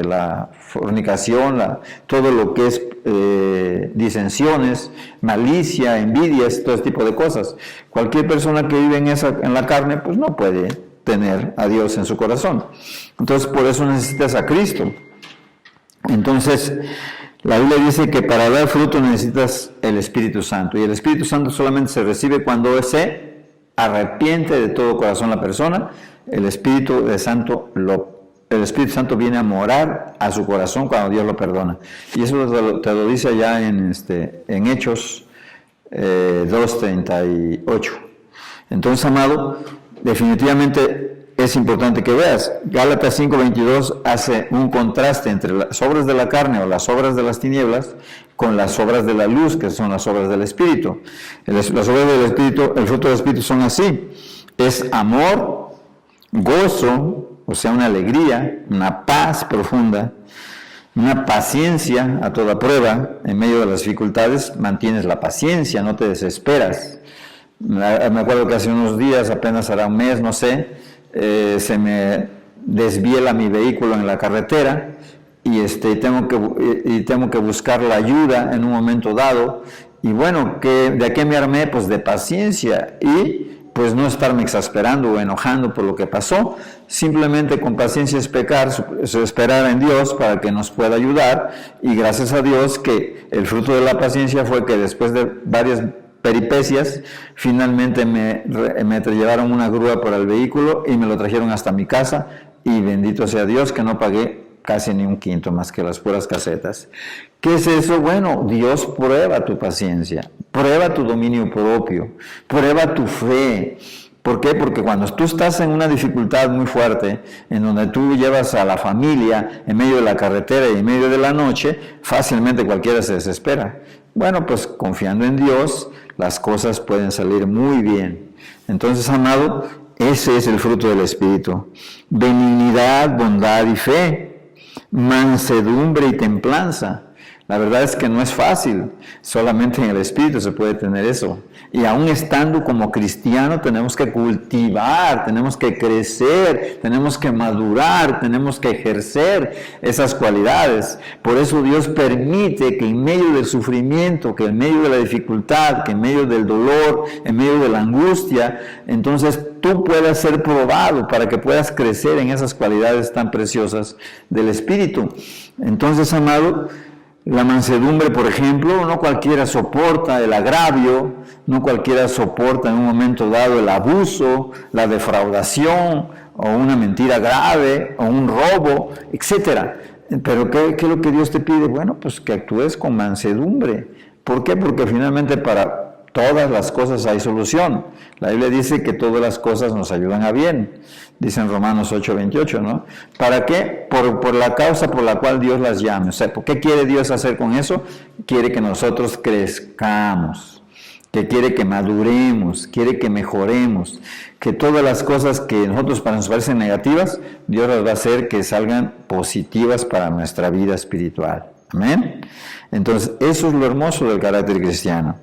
la fornicación, todo lo que es disensiones, malicia, envidias, todo ese tipo de cosas. Cualquier persona que vive en la carne, pues no puede tener a Dios en su corazón. Entonces, por eso necesitas a Cristo. Entonces, la Biblia dice que para dar fruto necesitas el Espíritu Santo. Y el Espíritu Santo solamente se recibe cuando se arrepiente de todo corazón la persona. El Espíritu Santo viene a morar a su corazón cuando Dios lo perdona. Y eso te lo dice allá en Hechos 2:38. Entonces, amado, definitivamente es importante que veas. Gálatas 5:22 hace un contraste entre las obras de la carne o las obras de las tinieblas con las obras de la luz, que son las obras del Espíritu. Las obras del Espíritu, el fruto del Espíritu son así: es amor, gozo, o sea, una alegría, una paz profunda, una paciencia a toda prueba. En medio de las dificultades mantienes la paciencia, no te desesperas. Me acuerdo que hace unos días, apenas hará un mes, no sé, se me desviela mi vehículo en la carretera y tengo que buscar la ayuda en un momento dado. Y bueno, ¿de qué me armé? Pues de paciencia y pues no estarme exasperando o enojando por lo que pasó. Simplemente con paciencia esperar en Dios para que nos pueda ayudar. Y gracias a Dios que el fruto de la paciencia fue que después de varias peripecias, finalmente me llevaron una grúa para el vehículo y me lo trajeron hasta mi casa, y bendito sea Dios que no pagué casi ni un quinto más que las puras casetas. ¿Qué es eso? Bueno, Dios prueba tu paciencia, prueba tu dominio propio, prueba tu fe. ¿Por qué? Porque cuando tú estás en una dificultad muy fuerte, en donde tú llevas a la familia en medio de la carretera y en medio de la noche, fácilmente cualquiera se desespera. Bueno, pues confiando en Dios, las cosas pueden salir muy bien. Entonces, amado, ese es el fruto del Espíritu: benignidad, bondad y fe, mansedumbre y templanza. La verdad es que no es fácil, solamente en el Espíritu se puede tener eso. Y aún estando como cristiano tenemos que cultivar, tenemos que crecer, tenemos que madurar, tenemos que ejercer esas cualidades. Por eso Dios permite que en medio del sufrimiento, que en medio de la dificultad, que en medio del dolor, en medio de la angustia, entonces tú puedas ser probado para que puedas crecer en esas cualidades tan preciosas del Espíritu. Entonces, amado, la mansedumbre, por ejemplo, no cualquiera soporta el agravio, no cualquiera soporta en un momento dado el abuso, la defraudación, o una mentira grave, o un robo, etc. Pero ¿qué es lo que Dios te pide? Bueno, pues que actúes con mansedumbre. ¿Por qué? Porque finalmente para todas las cosas hay solución. La Biblia dice que todas las cosas nos ayudan a bien. Dice en Romanos 8:28, ¿no? ¿Para qué? Por la causa por la cual Dios las llame. O sea, ¿qué quiere Dios hacer con eso? Quiere que nosotros crezcamos, que quiere que maduremos, quiere que mejoremos, que todas las cosas que nosotros para nos parecen negativas, Dios las va a hacer que salgan positivas para nuestra vida espiritual. Amén. Entonces, eso es lo hermoso del carácter cristiano.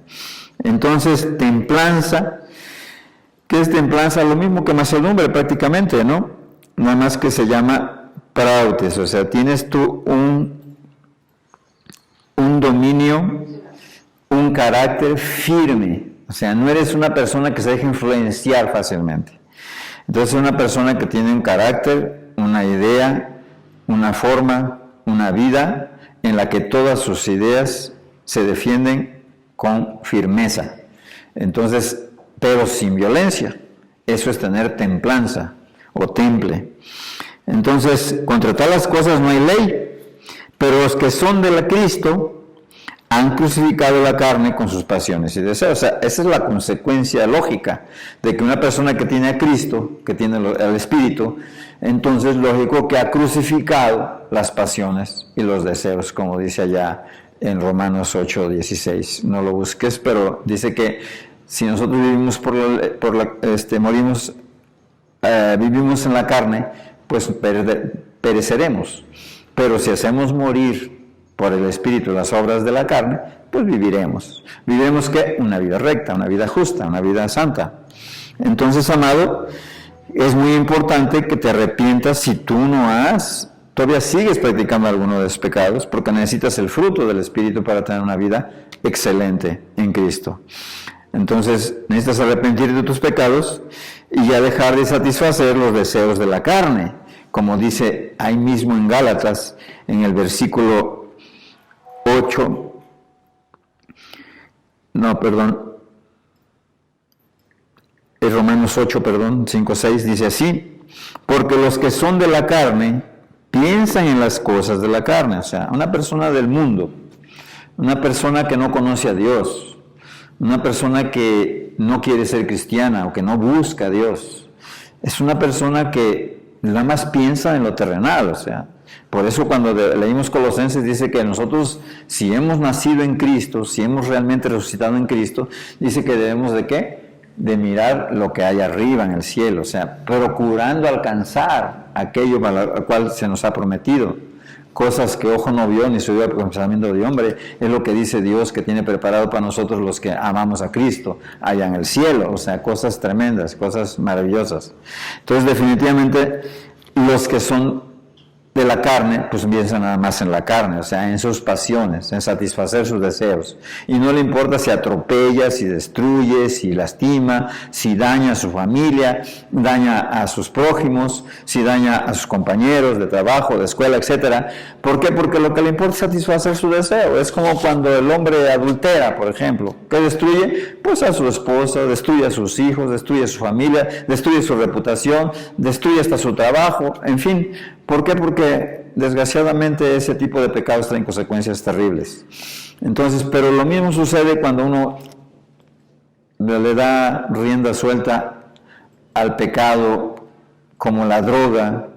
Entonces, templanza. ¿Qué es templanza? Lo mismo que mansedumbre prácticamente, ¿no? Nada más que se llama prautes, o sea, tienes tú un dominio, un carácter firme, o sea, no eres una persona que se deja influenciar fácilmente. Entonces, una persona que tiene un carácter, una idea, una forma, una vida en la que todas sus ideas se defienden con firmeza. Entonces, pero sin violencia. Eso es tener templanza o temple. Entonces, contra todas las cosas no hay ley, pero los que son de la Cristo han crucificado la carne con sus pasiones y deseos. O sea, esa es la consecuencia lógica de que una persona que tiene a Cristo, que tiene el Espíritu, entonces lógico que ha crucificado las pasiones y los deseos, como dice allá en Romanos 8:16. No lo busques, pero dice que si nosotros vivimos vivimos en la carne, pues pereceremos. Pero si hacemos morir por el Espíritu las obras de la carne, pues viviremos. ¿Viviremos qué? Una vida recta, una vida justa, una vida santa. Entonces, amado, es muy importante que te arrepientas si tú todavía sigues practicando alguno de esos pecados, porque necesitas el fruto del Espíritu para tener una vida excelente en Cristo. Entonces, necesitas arrepentirte de tus pecados y ya dejar de satisfacer los deseos de la carne. Como dice ahí mismo en Gálatas, en el versículo 8, es Romanos 8, 5-6, dice así: porque los que son de la carne piensan en las cosas de la carne. O sea, una persona del mundo, una persona que no conoce a Dios, una persona que no quiere ser cristiana o que no busca a Dios, es una persona que nada más piensa en lo terrenal. O sea, por eso cuando leímos Colosenses dice que nosotros, si hemos nacido en Cristo, si hemos realmente resucitado en Cristo, dice que debemos ¿de qué? De mirar lo que hay arriba en el cielo, o sea, procurando alcanzar aquello para lo cual se nos ha prometido. Cosas que ojo no vio ni se oye por pensamiento de hombre, es lo que dice Dios que tiene preparado para nosotros los que amamos a Cristo allá en el cielo. O sea, cosas tremendas, cosas maravillosas. Entonces, definitivamente, los que son de la carne, pues piensan nada más en la carne, o sea, en sus pasiones, en satisfacer sus deseos. Y no le importa si atropella, si destruye, si lastima, si daña a su familia, daña a sus prójimos, si daña a sus compañeros de trabajo, de escuela, etc. ¿Por qué? Porque lo que le importa es satisfacer su deseo. Es como cuando el hombre adultera, por ejemplo. ¿Qué destruye? Pues a su esposa, destruye a sus hijos, destruye a su familia, destruye su reputación, destruye hasta su trabajo, en fin. ¿Por qué? Porque desgraciadamente ese tipo de pecados traen consecuencias terribles. Entonces, pero lo mismo sucede cuando uno le da rienda suelta al pecado, como la droga,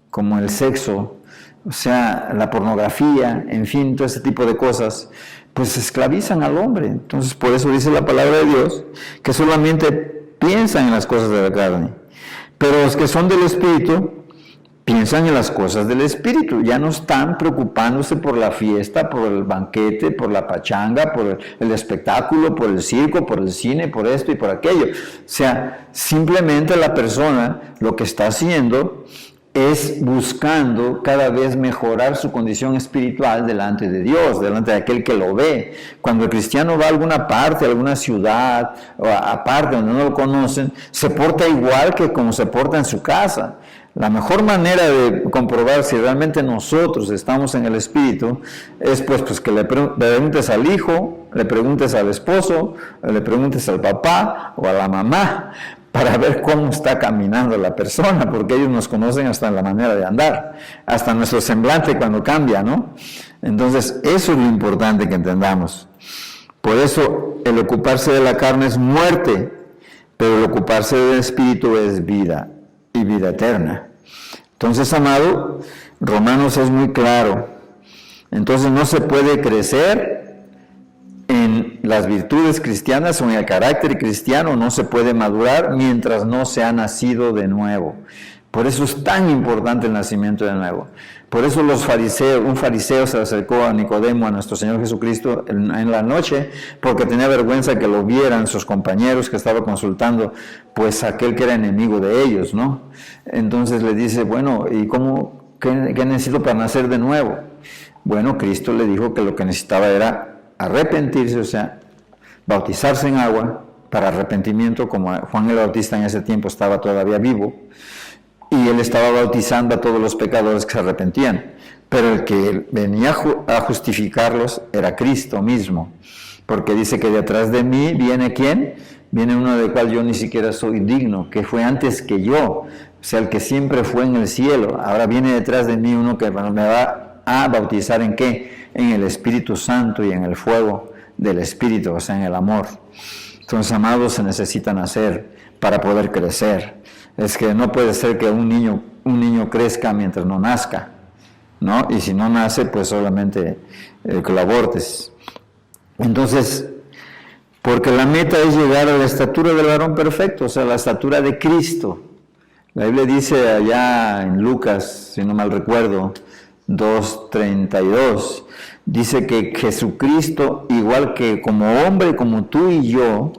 como el sexo, o sea, la pornografía, en fin, todo ese tipo de cosas, pues esclavizan al hombre. Entonces, por eso dice la palabra de Dios, que solamente piensan en las cosas de la carne. Pero los que son del Espíritu piensan en las cosas del Espíritu, ya no están preocupándose por la fiesta, por el banquete, por la pachanga, por el espectáculo, por el circo, por el cine, por esto y por aquello. O sea, simplemente la persona lo que está haciendo es buscando cada vez mejorar su condición espiritual delante de Dios, delante de aquel que lo ve. Cuando el cristiano va a alguna parte, a alguna ciudad, o aparte donde no lo conocen, se porta igual que como se porta en su casa. La mejor manera de comprobar si realmente nosotros estamos en el Espíritu es pues que le preguntes al hijo, le preguntes al esposo, le preguntes al papá o a la mamá, para ver cómo está caminando la persona, porque ellos nos conocen hasta en la manera de andar, hasta nuestro semblante cuando cambia, ¿no? Entonces, eso es lo importante que entendamos. Por eso, el ocuparse de la carne es muerte, pero el ocuparse del Espíritu es vida, y vida eterna. Entonces, amado, Romanos es muy claro. Entonces, no se puede crecer en las virtudes cristianas o en el carácter cristiano, no se puede madurar mientras no se ha nacido de nuevo. Por eso es tan importante el nacimiento de nuevo. Por eso un fariseo se acercó a Nicodemo, a nuestro Señor Jesucristo, en la noche, porque tenía vergüenza que lo vieran sus compañeros que estaba consultando, pues aquel que era enemigo de ellos, ¿no? Entonces le dice, bueno, ¿y qué necesito para nacer de nuevo? Bueno, Cristo le dijo que lo que necesitaba era arrepentirse, o sea, bautizarse en agua para arrepentimiento, como Juan el Bautista en ese tiempo estaba todavía vivo, y él estaba bautizando a todos los pecadores que se arrepentían, pero el que venía a justificarlos era Cristo mismo, porque dice que detrás de mí viene ¿quién? Viene uno del cual yo ni siquiera soy digno, que fue antes que yo, o sea, el que siempre fue en el cielo. Ahora viene detrás de mí uno que me va a bautizar ¿en qué? En el Espíritu Santo y en el fuego del Espíritu, o sea, en el amor. Entonces, amados, se necesita nacer para poder crecer. Es que no puede ser que un niño crezca mientras no nazca, ¿no? Y si no nace, pues solamente que lo abortes. Entonces, porque la meta es llegar a la estatura del varón perfecto, o sea, la estatura de Cristo. La Biblia dice allá en Lucas, si no mal recuerdo, 2:32, dice que Jesucristo, igual que como hombre, como tú y yo,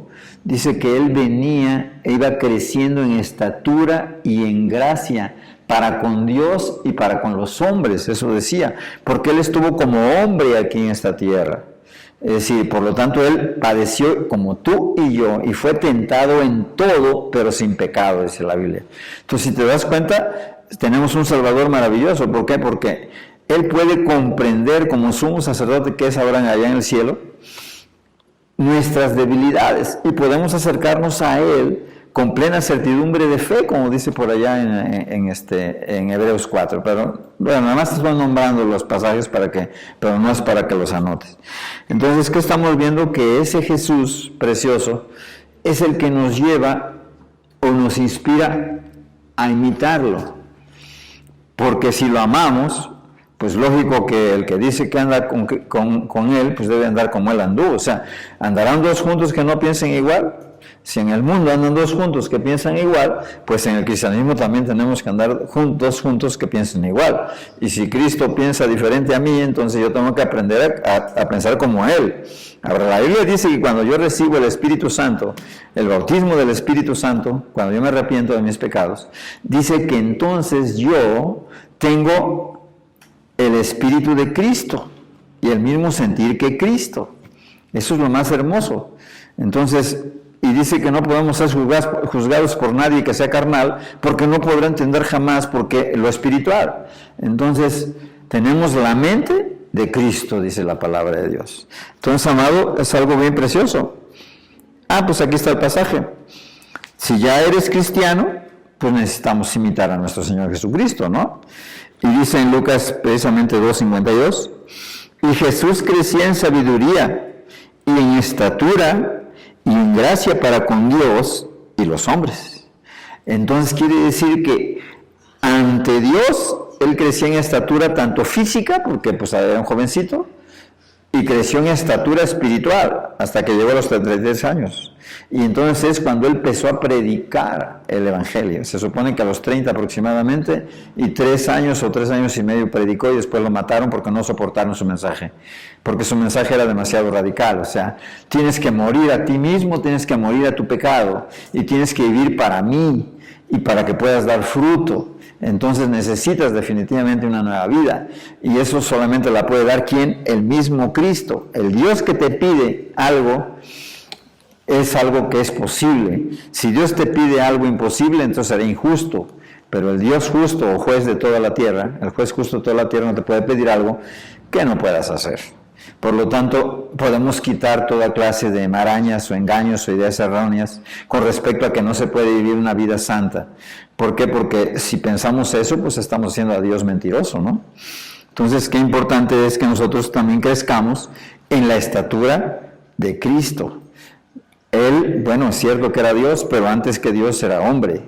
dice que Él venía e iba creciendo en estatura y en gracia para con Dios y para con los hombres, eso decía, porque Él estuvo como hombre aquí en esta tierra. Es decir, por lo tanto, Él padeció como tú y yo y fue tentado en todo, pero sin pecado, dice la Biblia. Entonces, si te das cuenta, tenemos un Salvador maravilloso. ¿Por qué? Porque Él puede comprender, como sumo sacerdote que es ahora allá en el cielo, nuestras debilidades y podemos acercarnos a Él con plena certidumbre de fe, como dice por allá en Hebreos 4. Pero bueno, nada más te estoy nombrando los pasajes pero no es para que los anotes. Entonces, ¿qué estamos viendo? Que ese Jesús precioso es el que nos lleva o nos inspira a imitarlo. Porque si lo amamos, pues lógico que el que dice que anda con Él, pues debe andar como Él anduvo. O sea, ¿andarán dos juntos que no piensen igual? Si en el mundo andan dos juntos que piensan igual, pues en el cristianismo también tenemos que andar dos juntos que piensen igual. Y si Cristo piensa diferente a mí, entonces yo tengo que aprender a pensar como Él. Ahora, la Biblia dice que cuando yo recibo el Espíritu Santo, el bautismo del Espíritu Santo, cuando yo me arrepiento de mis pecados, dice que entonces yo tengo el Espíritu de Cristo y el mismo sentir que Cristo. Eso es lo más hermoso. Entonces, y dice que no podemos ser juzgados por nadie que sea carnal, porque no podrá entender jamás porque lo espiritual. Entonces, tenemos la mente de Cristo, dice la palabra de Dios. Entonces, amado, es algo bien precioso. Pues aquí está el pasaje. Si ya eres cristiano, pues necesitamos imitar a nuestro Señor Jesucristo, ¿no? Y dice en Lucas precisamente 2:52, y Jesús crecía en sabiduría y en estatura y en gracia para con Dios y los hombres. Entonces quiere decir que ante Dios Él crecía en estatura tanto física, porque pues era un jovencito, y creció en estatura espiritual hasta que llegó a los 33 años. Y entonces es cuando él empezó a predicar el Evangelio. Se supone que a los 30 aproximadamente, y 3 años o 3 años y medio predicó, y después lo mataron porque no soportaron su mensaje. Porque su mensaje era demasiado radical. O sea, tienes que morir a ti mismo, tienes que morir a tu pecado, y tienes que vivir para mí, y para que puedas dar fruto. Entonces necesitas definitivamente una nueva vida, y eso solamente la puede dar ¿quién? El mismo Cristo. El Dios que te pide algo es algo que es posible. Si Dios te pide algo imposible, entonces será injusto. Pero el Dios justo o juez de toda la tierra, el juez justo de toda la tierra no te puede pedir algo que no puedas hacer. Por lo tanto, podemos quitar toda clase de marañas o engaños o ideas erróneas con respecto a que no se puede vivir una vida santa. ¿Por qué? Porque si pensamos eso, pues estamos haciendo a Dios mentiroso, ¿no? Entonces, qué importante es que nosotros también crezcamos en la estatura de Cristo. Él, bueno, es cierto que era Dios, pero antes que Dios era hombre.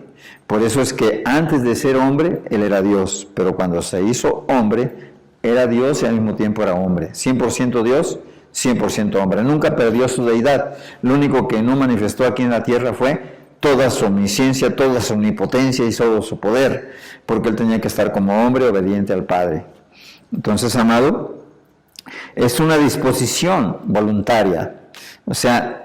Por eso es que antes de ser hombre, Él era Dios. Pero cuando se hizo hombre, era Dios y al mismo tiempo era hombre. 100% Dios, 100% hombre. Nunca perdió su deidad. Lo único que no manifestó aquí en la tierra fue toda su omnisciencia, toda su omnipotencia y todo su poder. Porque Él tenía que estar como hombre obediente al Padre. Entonces, amado, es una disposición voluntaria. O sea,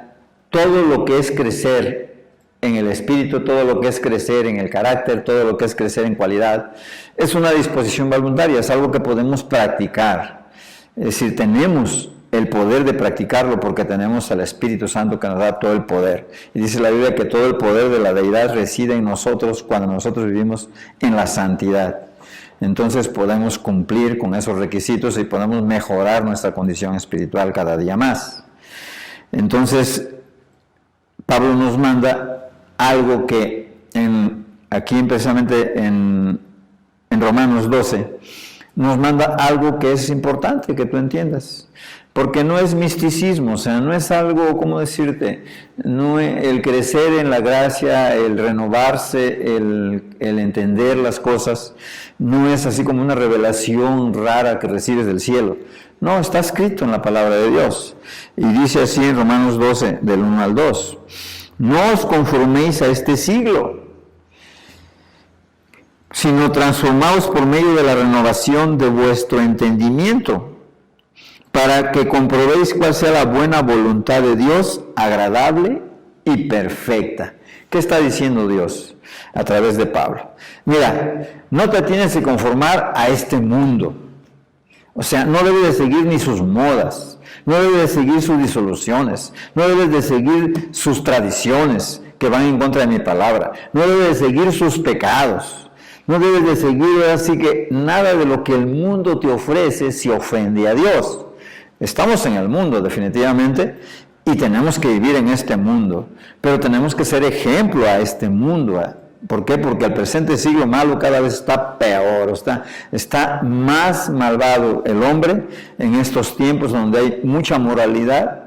todo lo que es crecer en el espíritu, todo lo que es crecer en el carácter, todo lo que es crecer en cualidad, es una disposición voluntaria, es algo que podemos practicar. Es decir, tenemos el poder de practicarlo porque tenemos al Espíritu Santo que nos da todo el poder. Y dice la Biblia que todo el poder de la deidad reside en nosotros cuando nosotros vivimos en la santidad. Entonces podemos cumplir con esos requisitos y podemos mejorar nuestra condición espiritual cada día más. Entonces, Pablo nos manda algo que aquí precisamente en Romanos 12, nos manda algo que es importante que tú entiendas, porque no es misticismo, o sea, no es algo, ¿cómo decirte? No es el crecer en la gracia, el renovarse, el entender las cosas, no es así como una revelación rara que recibes del cielo. No, está escrito en la palabra de Dios. Y dice así en Romanos 12, del 1 al 2. No os conforméis a este siglo, sino transformaos por medio de la renovación de vuestro entendimiento, para que comprobéis cuál sea la buena voluntad de Dios, agradable y perfecta. ¿Qué está diciendo Dios a través de Pablo? Mira, no te tienes que conformar a este mundo. O sea, no debes de seguir ni sus modas, no debes de seguir sus disoluciones, no debes de seguir sus tradiciones que van en contra de mi palabra, no debes de seguir sus pecados, no debes de seguir así que nada de lo que el mundo te ofrece se ofende a Dios. Estamos en el mundo definitivamente y tenemos que vivir en este mundo, pero tenemos que ser ejemplo a este mundo. ¿Por qué? Porque el presente siglo malo cada vez está peor, está más malvado el hombre en estos tiempos donde hay mucha moralidad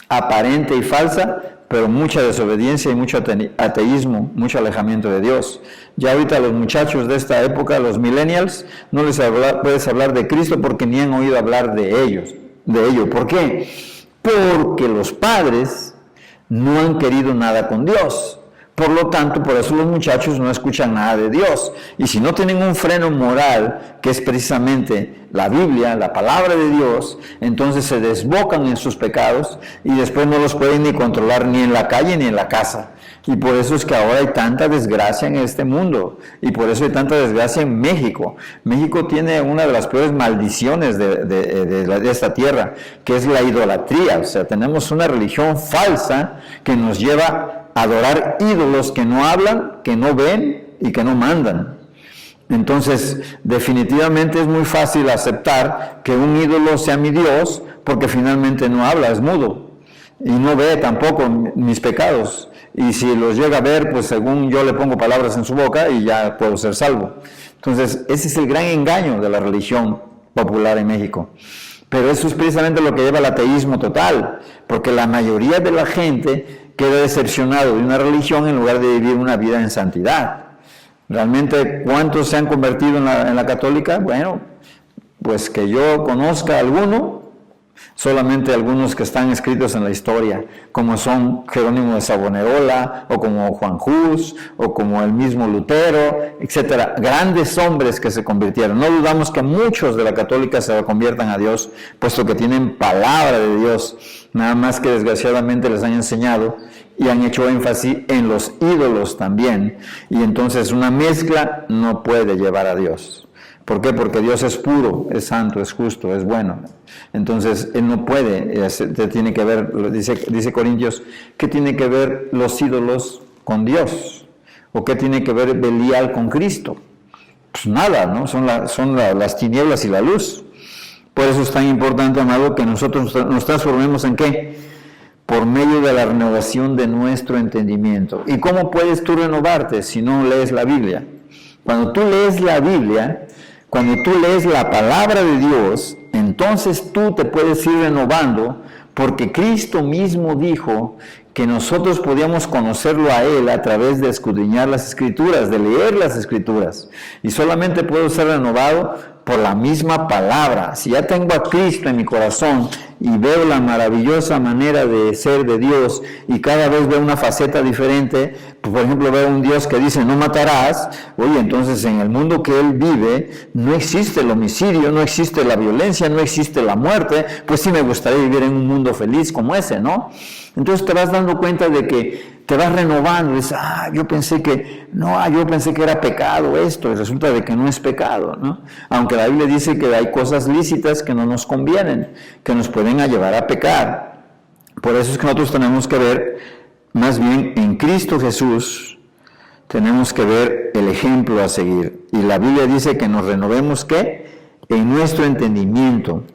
aparente y falsa, pero mucha desobediencia y mucho ateísmo, mucho alejamiento de Dios. Ya ahorita los muchachos de esta época, los millennials, no les puedes hablar de Cristo porque ni han oído hablar de ello. ¿Por qué? Porque los padres no han querido nada con Dios. Por lo tanto, por eso los muchachos no escuchan nada de Dios. Y si no tienen un freno moral, que es precisamente la Biblia, la palabra de Dios, entonces se desbocan en sus pecados y después no los pueden ni controlar ni en la calle ni en la casa. Y por eso es que ahora hay tanta desgracia en este mundo. Y por eso hay tanta desgracia en México. México tiene una de las peores maldiciones de esta tierra, que es la idolatría. O sea, tenemos una religión falsa que nos lleva adorar ídolos que no hablan, que no ven y que no mandan. Entonces, definitivamente es muy fácil aceptar que un ídolo sea mi Dios porque finalmente no habla, es mudo y no ve tampoco mis pecados. Y si los llega a ver, pues según yo le pongo palabras en su boca y ya puedo ser salvo. Entonces, ese es el gran engaño de la religión popular en México. Pero eso es precisamente lo que lleva al ateísmo total, porque la mayoría de la gente queda decepcionado de una religión en lugar de vivir una vida en santidad. Realmente, ¿cuántos se han convertido en la católica? Bueno, pues que yo conozca alguno, Solamente algunos que están escritos en la historia, como son Jerónimo de Savonarola, o como Juan Hus, o como el mismo Lutero, etcétera. Grandes hombres que se convirtieron. No dudamos que muchos de la católica se conviertan a Dios, puesto que tienen palabra de Dios, nada más que desgraciadamente les han enseñado y han hecho énfasis en los ídolos también, y entonces una mezcla no puede llevar a Dios. ¿Por qué? Porque Dios es puro, es santo, es justo, es bueno. Entonces, Él no puede, tiene que ver, dice Corintios, ¿qué tiene que ver los ídolos con Dios? ¿O qué tiene que ver Belial con Cristo? Pues nada, ¿no? Son las tinieblas y la luz. Por eso es tan importante, amado, que nosotros nos transformemos ¿en qué? Por medio de la renovación de nuestro entendimiento. ¿Y cómo puedes tú renovarte si no lees la Biblia? Cuando tú lees la Biblia, cuando tú lees la palabra de Dios, entonces tú te puedes ir renovando, porque Cristo mismo dijo que nosotros podíamos conocerlo a Él a través de escudriñar las Escrituras, de leer las Escrituras. Y solamente puedo ser renovado por la misma palabra. Si ya tengo a Cristo en mi corazón y veo la maravillosa manera de ser de Dios y cada vez veo una faceta diferente, pues por ejemplo veo un Dios que dice no matarás, oye, entonces en el mundo que Él vive no existe el homicidio, no existe la violencia, no existe la muerte, pues sí me gustaría vivir en un mundo feliz como ese, ¿no? Entonces te vas dando cuenta de que te vas renovando, dices, yo pensé que era pecado esto, y resulta de que no es pecado, ¿no? Aunque la Biblia dice que hay cosas lícitas que no nos convienen, que nos pueden llevar a pecar. Por eso es que nosotros tenemos que ver, más bien en Cristo Jesús, tenemos que ver el ejemplo a seguir. Y la Biblia dice que nos renovemos, ¿qué? En nuestro entendimiento.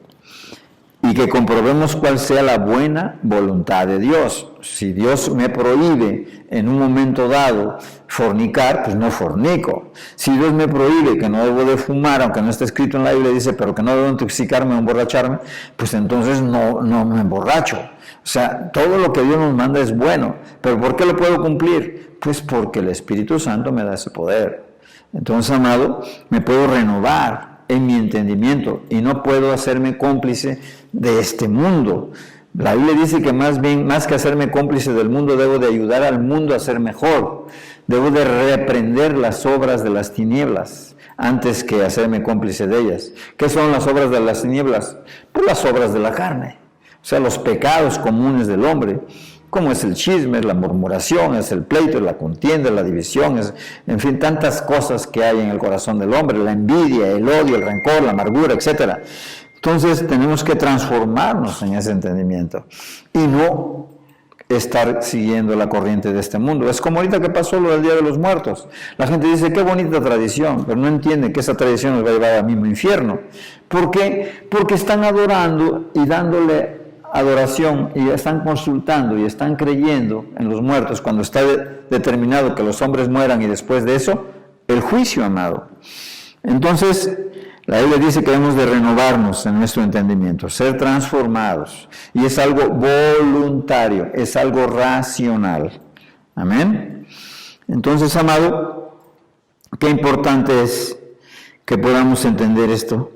Y que comprobemos cuál sea la buena voluntad de Dios. Si Dios me prohíbe en un momento dado fornicar, pues no fornico. Si Dios me prohíbe que no debo de fumar, aunque no está escrito en la Biblia, dice, pero que no debo intoxicarme o emborracharme, pues entonces no me emborracho. O sea, todo lo que Dios nos manda es bueno. ¿Pero por qué lo puedo cumplir? Pues porque el Espíritu Santo me da ese poder. Entonces, amado, me puedo renovar en mi entendimiento y no puedo hacerme cómplice de este mundo. La Biblia dice que más que hacerme cómplice del mundo, debo de ayudar al mundo a ser mejor. Debo de reprender las obras de las tinieblas antes que hacerme cómplice de ellas. ¿Qué son las obras de las tinieblas? Pues las obras de la carne, o sea, los pecados comunes del hombre, como es el chisme, es la murmuración, es el pleito, es la contienda, la división, en fin, tantas cosas que hay en el corazón del hombre, la envidia, el odio, el rencor, la amargura, etc. Entonces tenemos que transformarnos en ese entendimiento y no estar siguiendo la corriente de este mundo. Es como ahorita que pasó lo del Día de los Muertos. La gente dice, qué bonita tradición, pero no entiende que esa tradición nos va a llevar al mismo infierno. ¿Por qué? Porque están adorando y dándole adoración y están consultando y están creyendo en los muertos cuando está determinado que los hombres mueran y después de eso, el juicio, amado. Entonces, la Biblia dice que debemos de renovarnos en nuestro entendimiento, ser transformados. Y es algo voluntario, es algo racional. Amén. Entonces, amado, qué importante es que podamos entender esto,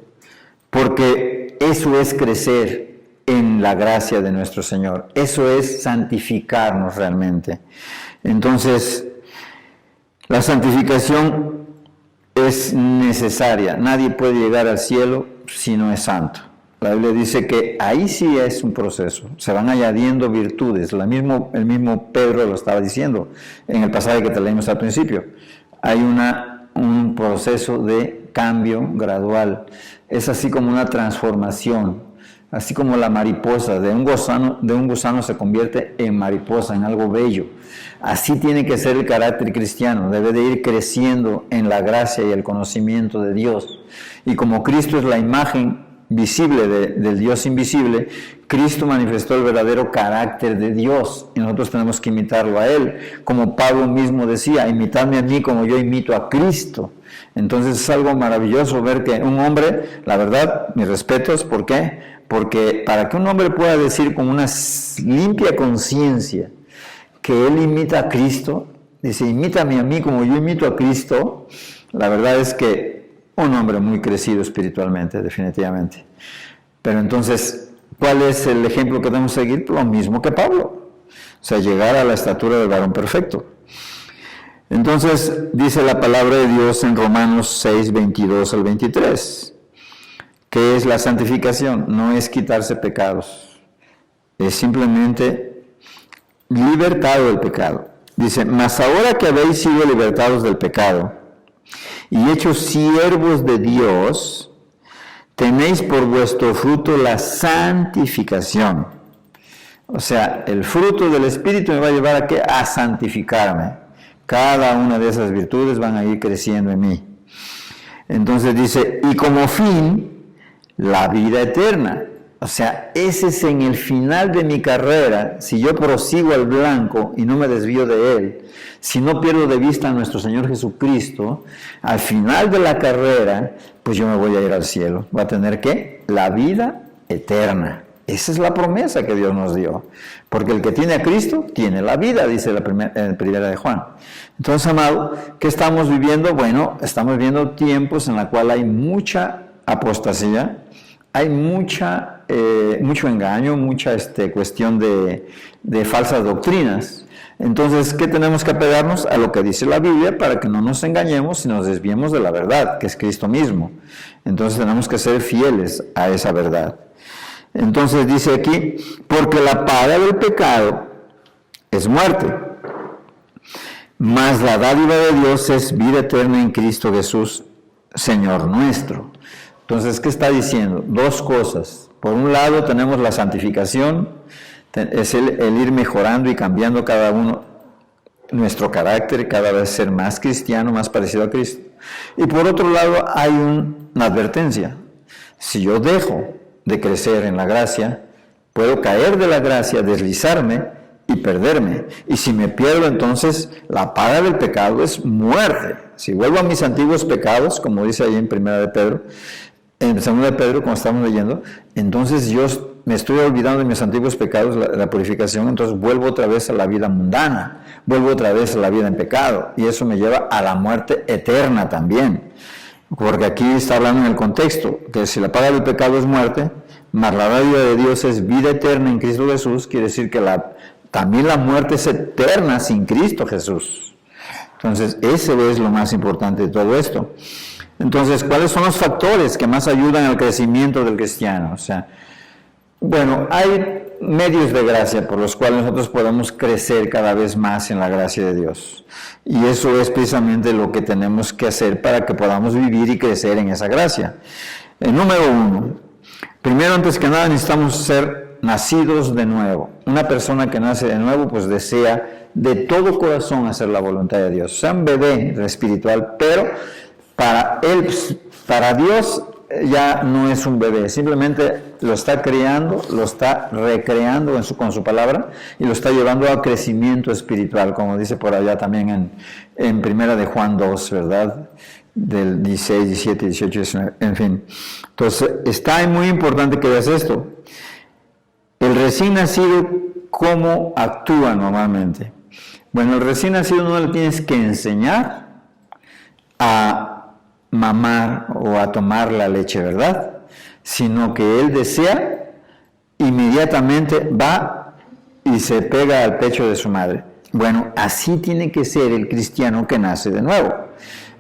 porque eso es crecer en la gracia de nuestro Señor. Eso es santificarnos realmente. Entonces, la santificación es necesaria. Nadie puede llegar al cielo si no es santo. La Biblia dice que ahí sí es un proceso. Se van añadiendo virtudes. El mismo Pedro lo estaba diciendo en el pasaje que te leímos al principio. Hay un proceso de cambio gradual. Es así como una transformación. Así como la mariposa, de un gusano se convierte en mariposa, en algo bello. Así tiene que ser el carácter cristiano, debe de ir creciendo en la gracia y el conocimiento de Dios. Y como Cristo es la imagen visible del Dios invisible, Cristo manifestó el verdadero carácter de Dios y nosotros tenemos que imitarlo a Él. Como Pablo mismo decía, imitadme a mí como yo imito a Cristo. Entonces es algo maravilloso ver que un hombre, la verdad, mis respetos, ¿por qué? Porque para que un hombre pueda decir con una limpia conciencia que él imita a Cristo, dice, imítame a mí como yo imito a Cristo, la verdad es que un hombre muy crecido espiritualmente, definitivamente. Pero entonces, ¿cuál es el ejemplo que debemos seguir? Lo mismo que Pablo. O sea, llegar a la estatura del varón perfecto. Entonces, dice la palabra de Dios en Romanos 6, 22 al 23. ¿Qué es la santificación? No es quitarse pecados. Es simplemente libertado del pecado. Dice, mas ahora que habéis sido libertados del pecado y hechos siervos de Dios, tenéis por vuestro fruto la santificación. O sea, el fruto del Espíritu me va a llevar ¿a qué? A santificarme. Cada una de esas virtudes van a ir creciendo en mí. Entonces dice, y como fin, la vida eterna. O sea, ese es en el final de mi carrera, si yo prosigo al blanco y no me desvío de él, si no pierdo de vista a nuestro Señor Jesucristo, al final de la carrera, pues yo me voy a ir al cielo. Voy a tener ¿qué? La vida eterna. Esa es la promesa que Dios nos dio. Porque el que tiene a Cristo, tiene la vida, dice la primera de Juan. Entonces, amado, ¿qué estamos viviendo? Bueno, estamos viviendo tiempos en los cuales hay mucha apostasía, hay mucho engaño, mucha cuestión de falsas doctrinas. Entonces, ¿qué tenemos que apegarnos? A lo que dice la Biblia para que no nos engañemos y nos desviemos de la verdad, que es Cristo mismo. Entonces, tenemos que ser fieles a esa verdad. Entonces, dice aquí, porque la paga del pecado es muerte, mas la dádiva de Dios es vida eterna en Cristo Jesús, Señor nuestro. Entonces, ¿qué está diciendo? Dos cosas. Por un lado tenemos la santificación, es el ir mejorando y cambiando cada uno nuestro carácter, cada vez ser más cristiano, más parecido a Cristo. Y por otro lado hay una advertencia. Si yo dejo de crecer en la gracia, puedo caer de la gracia, deslizarme y perderme. Y si me pierdo, entonces la paga del pecado es muerte. Si vuelvo a mis antiguos pecados, como dice ahí en 2 de Pedro, en 2 de Pedro, como estamos leyendo, entonces yo me estoy olvidando de mis antiguos pecados, la purificación, entonces vuelvo otra vez a la vida mundana, vuelvo otra vez a la vida en pecado, y eso me lleva a la muerte eterna también, porque aquí está hablando en el contexto, que si la paga del pecado es muerte, mas la dádiva de Dios es vida eterna en Cristo Jesús, quiere decir que también la muerte es eterna sin Cristo Jesús. Entonces, ese es lo más importante de todo esto. Entonces, ¿cuáles son los factores que más ayudan al crecimiento del cristiano? O sea, bueno, hay medios de gracia por los cuales nosotros podemos crecer cada vez más en la gracia de Dios. Y eso es precisamente lo que tenemos que hacer para que podamos vivir y crecer en esa gracia. El número 1, primero, antes que nada, necesitamos ser nacidos de nuevo. Una persona que nace de nuevo, pues desea de todo corazón hacer la voluntad de Dios. O sea, un bebé espiritual, pero para Dios ya no es un bebé, simplemente lo está criando, lo está recreando con su palabra y lo está llevando a crecimiento espiritual, como dice por allá también en 1 de Juan 2, ¿verdad? Del 16, 17, 18, 19, en fin. Entonces, está muy importante que veas esto. El recién nacido, ¿cómo actúa normalmente? Bueno, el recién nacido no le tienes que enseñar a mamar o a tomar la leche, ¿verdad? Sino que él desea, inmediatamente va y se pega al pecho de su madre. Bueno, así tiene que ser el cristiano que nace de nuevo.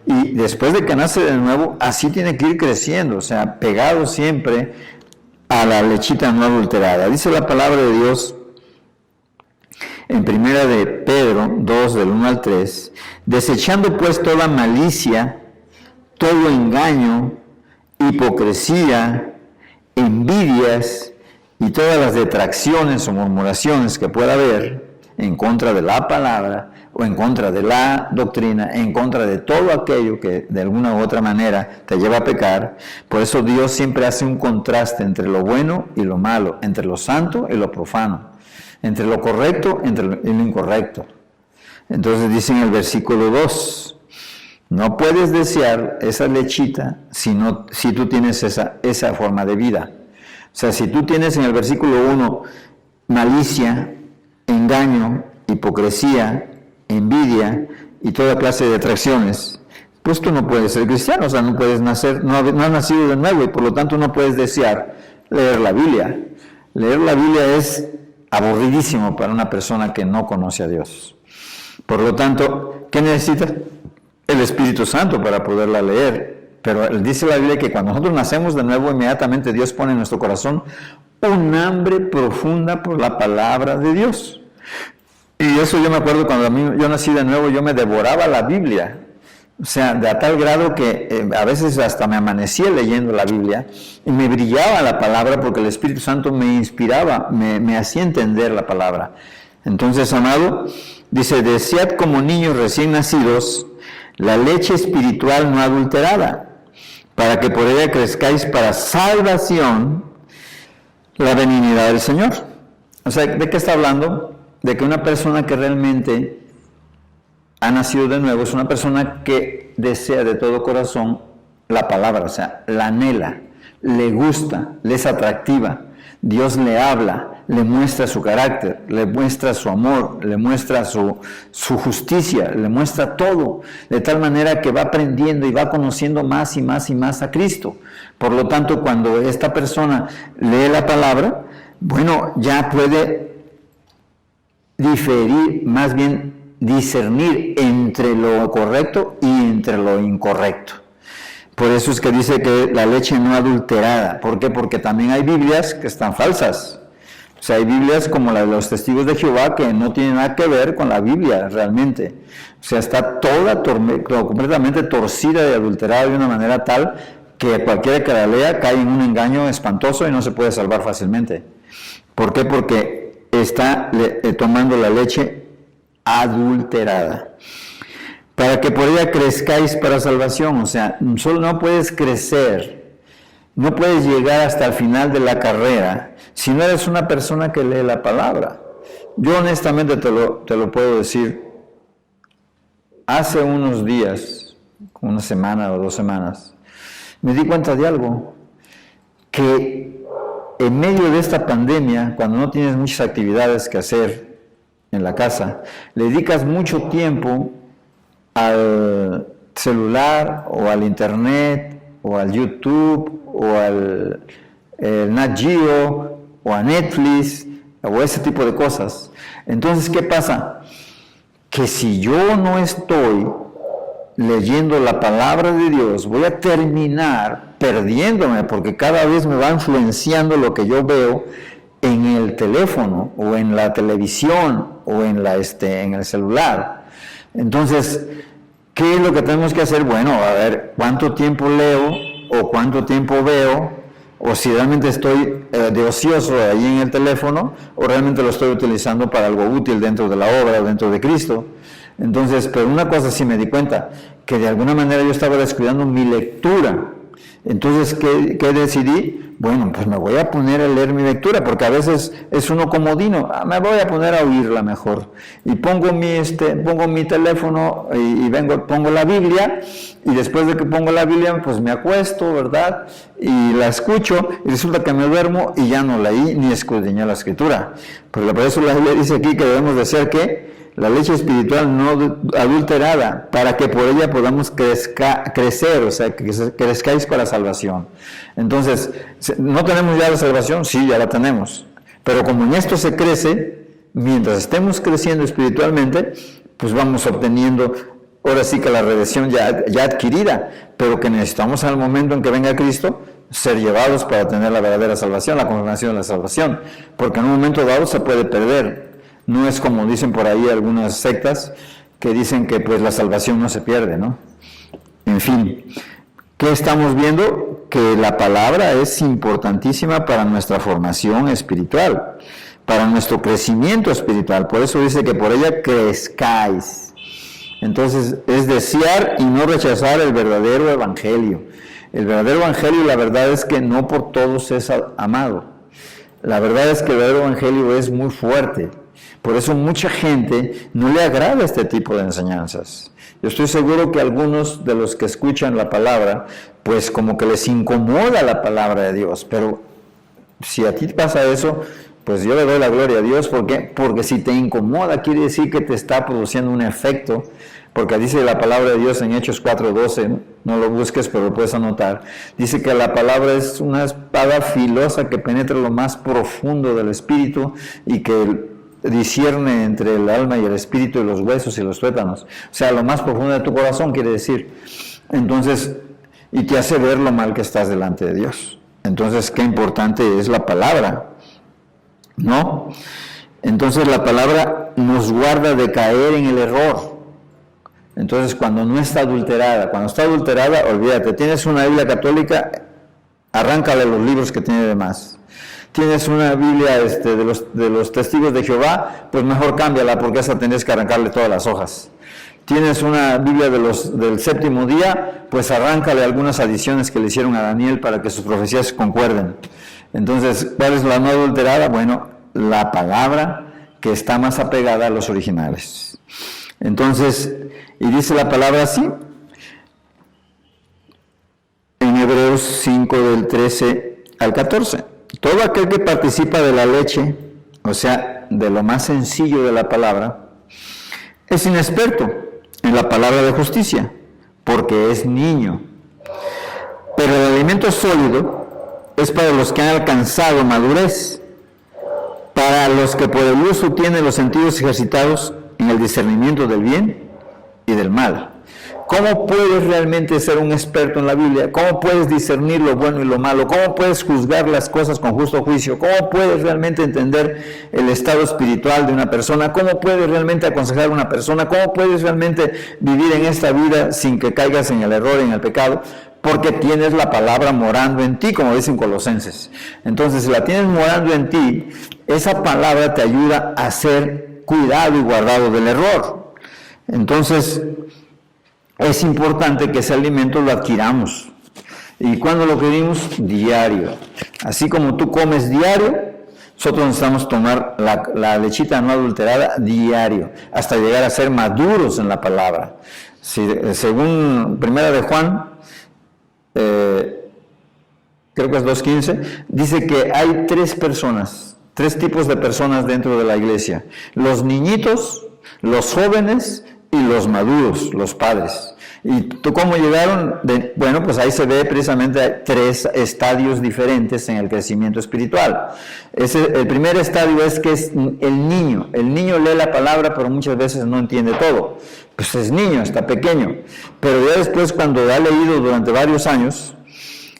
Y después de que nace de nuevo, así tiene que ir creciendo, o sea, pegado siempre a la lechita no adulterada. Dice la palabra de Dios en 1 de Pedro 2, del 1 al 3, desechando pues toda malicia, todo engaño, hipocresía, envidias y todas las detracciones o murmuraciones que pueda haber en contra de la palabra o en contra de la doctrina, en contra de todo aquello que de alguna u otra manera te lleva a pecar. Por eso Dios siempre hace un contraste entre lo bueno y lo malo, entre lo santo y lo profano, entre lo correcto y lo incorrecto. Entonces dice en el versículo 2, no puedes desear esa lechita si tú tienes esa forma de vida. O sea, si tú tienes en el versículo 1 malicia, engaño, hipocresía, envidia y toda clase de detracciones, pues tú no puedes ser cristiano, o sea, no puedes nacer, no has nacido de nuevo y por lo tanto no puedes desear leer la Biblia. Leer la Biblia es aburridísimo para una persona que no conoce a Dios. Por lo tanto, ¿qué necesita? El Espíritu Santo para poderla leer. Pero dice la Biblia que cuando nosotros nacemos de nuevo, inmediatamente Dios pone en nuestro corazón un hambre profunda por la palabra de Dios. Y eso yo me acuerdo cuando yo nací de nuevo, yo me devoraba la Biblia. O sea, de a tal grado que a veces hasta me amanecía leyendo la Biblia y me brillaba la palabra porque el Espíritu Santo me inspiraba, me hacía entender la palabra. Entonces, amado, dice, desead como niños recién nacidos la leche espiritual no adulterada, para que por ella crezcáis para salvación la benignidad del Señor. O sea, ¿de qué está hablando? De que una persona que realmente ha nacido de nuevo es una persona que desea de todo corazón la palabra, o sea, la anhela, le gusta, le es atractiva. Dios le habla, le muestra su carácter, le muestra su amor, le muestra su justicia, le muestra todo, de tal manera que va aprendiendo y va conociendo más y más y más a Cristo. Por lo tanto, cuando esta persona lee la palabra, bueno, ya puede diferir, más bien discernir entre lo correcto y entre lo incorrecto. Por eso es que dice que la leche no adulterada. ¿Por qué? Porque también hay Biblias que están falsas. O sea, hay Biblias como la de los testigos de Jehová que no tienen nada que ver con la Biblia realmente. O sea, está toda completamente torcida y adulterada de una manera tal que cualquiera que la lea cae en un engaño espantoso y no se puede salvar fácilmente. ¿Por qué? Porque está tomando la leche adulterada. Para que por ella crezcáis para salvación. O sea, solo no puedes crecer, no puedes llegar hasta el final de la carrera si no eres una persona que lee la palabra. Yo honestamente te lo puedo decir. Hace unos días, una semana o 2 semanas, me di cuenta de algo, que en medio de esta pandemia, cuando no tienes muchas actividades que hacer en la casa, le dedicas mucho tiempo al celular o al internet o al YouTube o al Nat Geo o a Netflix o ese tipo de cosas. Entonces, ¿qué pasa? Que si yo no estoy leyendo la palabra de Dios, voy a terminar perdiéndome, porque cada vez me va influenciando lo que yo veo en el teléfono o en la televisión o en el celular. Entonces, ¿qué es lo que tenemos que hacer? Bueno, a ver, ¿cuánto tiempo leo o cuánto tiempo veo? O si realmente estoy de ocioso ahí en el teléfono, o realmente lo estoy utilizando para algo útil dentro de la obra, dentro de Cristo. Entonces, pero una cosa sí me di cuenta, que de alguna manera yo estaba descuidando mi lectura. Entonces, ¿qué decidí? Bueno, pues me voy a poner a leer mi lectura, porque a veces es uno comodino, me voy a poner a oírla mejor. Y pongo mi teléfono y pongo la Biblia, y después de que pongo la Biblia, pues me acuesto, ¿verdad? Y la escucho, y resulta que me duermo y ya no leí ni escudriñé la Escritura. Pero por eso la Biblia dice aquí que debemos de ser, ¿qué? La leche espiritual no adulterada, para que por ella podamos crecer, o sea, que crezcáis para salvación. Entonces, ¿no tenemos ya la salvación? Sí, ya la tenemos. Pero como en esto se crece, mientras estemos creciendo espiritualmente, pues vamos obteniendo, ahora sí que la redención ya adquirida, pero que necesitamos al momento en que venga Cristo, ser llevados para tener la verdadera salvación, la confirmación de la salvación, porque en un momento dado se puede perder. No es como dicen por ahí algunas sectas que dicen que pues la salvación no se pierde, ¿no? En fin, ¿qué estamos viendo? Que la palabra es importantísima para nuestra formación espiritual, para nuestro crecimiento espiritual. Por eso dice que por ella crezcáis. Entonces, es desear y no rechazar el verdadero evangelio. El verdadero evangelio, la verdad es que no por todos es amado. La verdad es que el verdadero evangelio es muy fuerte. Por eso mucha gente no le agrada este tipo de enseñanzas. Yo estoy seguro que algunos de los que escuchan la palabra, pues como que les incomoda la palabra de Dios. Pero si a ti pasa eso, pues yo le doy la gloria a Dios. ¿Por qué? Porque si te incomoda, quiere decir que te está produciendo un efecto. Porque dice la palabra de Dios en Hechos 4:12, no lo busques, pero lo puedes anotar. Dice que la palabra es una espada filosa que penetra lo más profundo del espíritu y que discierne entre el alma y el espíritu y los huesos y los tuétanos. O sea, lo más profundo de tu corazón, quiere decir. Entonces, y te hace ver lo mal que estás delante de Dios. Entonces, qué importante es la palabra, ¿no? Entonces, la palabra nos guarda de caer en el error. Entonces, cuando no está adulterada, olvídate, tienes una Biblia católica, arráncale los libros que tiene de más. Tienes una Biblia de los testigos de Jehová, pues mejor cámbiala, porque esa tendrías que arrancarle todas las hojas. Tienes una Biblia del séptimo día, pues arráncale algunas adiciones que le hicieron a Daniel para que sus profecías concuerden. Entonces, ¿cuál es la no adulterada? Bueno, la palabra que está más apegada a los originales. Entonces, y dice la palabra así, en Hebreos 5 del 13 al 14. Todo aquel que participa de la leche, o sea, de lo más sencillo de la palabra, es inexperto en la palabra de justicia, porque es niño. Pero el alimento sólido es para los que han alcanzado madurez, para los que por el uso tienen los sentidos ejercitados en el discernimiento del bien y del mal. ¿Cómo puedes realmente ser un experto en la Biblia? ¿Cómo puedes discernir lo bueno y lo malo? ¿Cómo puedes juzgar las cosas con justo juicio? ¿Cómo puedes realmente entender el estado espiritual de una persona? ¿Cómo puedes realmente aconsejar a una persona? ¿Cómo puedes realmente vivir en esta vida sin que caigas en el error, en el pecado? Porque tienes la palabra morando en ti, como dicen Colosenses. Entonces, si la tienes morando en ti, esa palabra te ayuda a ser cuidado y guardado del error. Entonces, es importante que ese alimento lo adquiramos. ¿Y cuándo lo adquirimos? Diario. Así como tú comes diario, nosotros necesitamos tomar la lechita no adulterada diario, hasta llegar a ser maduros en la palabra. Según Primera de Juan, creo que es 2:15, dice que hay tres tipos de personas dentro de la iglesia: los niñitos, los jóvenes y los maduros, los padres. ¿Y tú cómo llegaron? Bueno, pues ahí se ve precisamente tres estadios diferentes en el crecimiento espiritual. El primer estadio es que es el niño. El niño lee la palabra, pero muchas veces no entiende todo. Pues es niño, está pequeño. Pero ya después, cuando ha leído durante varios años,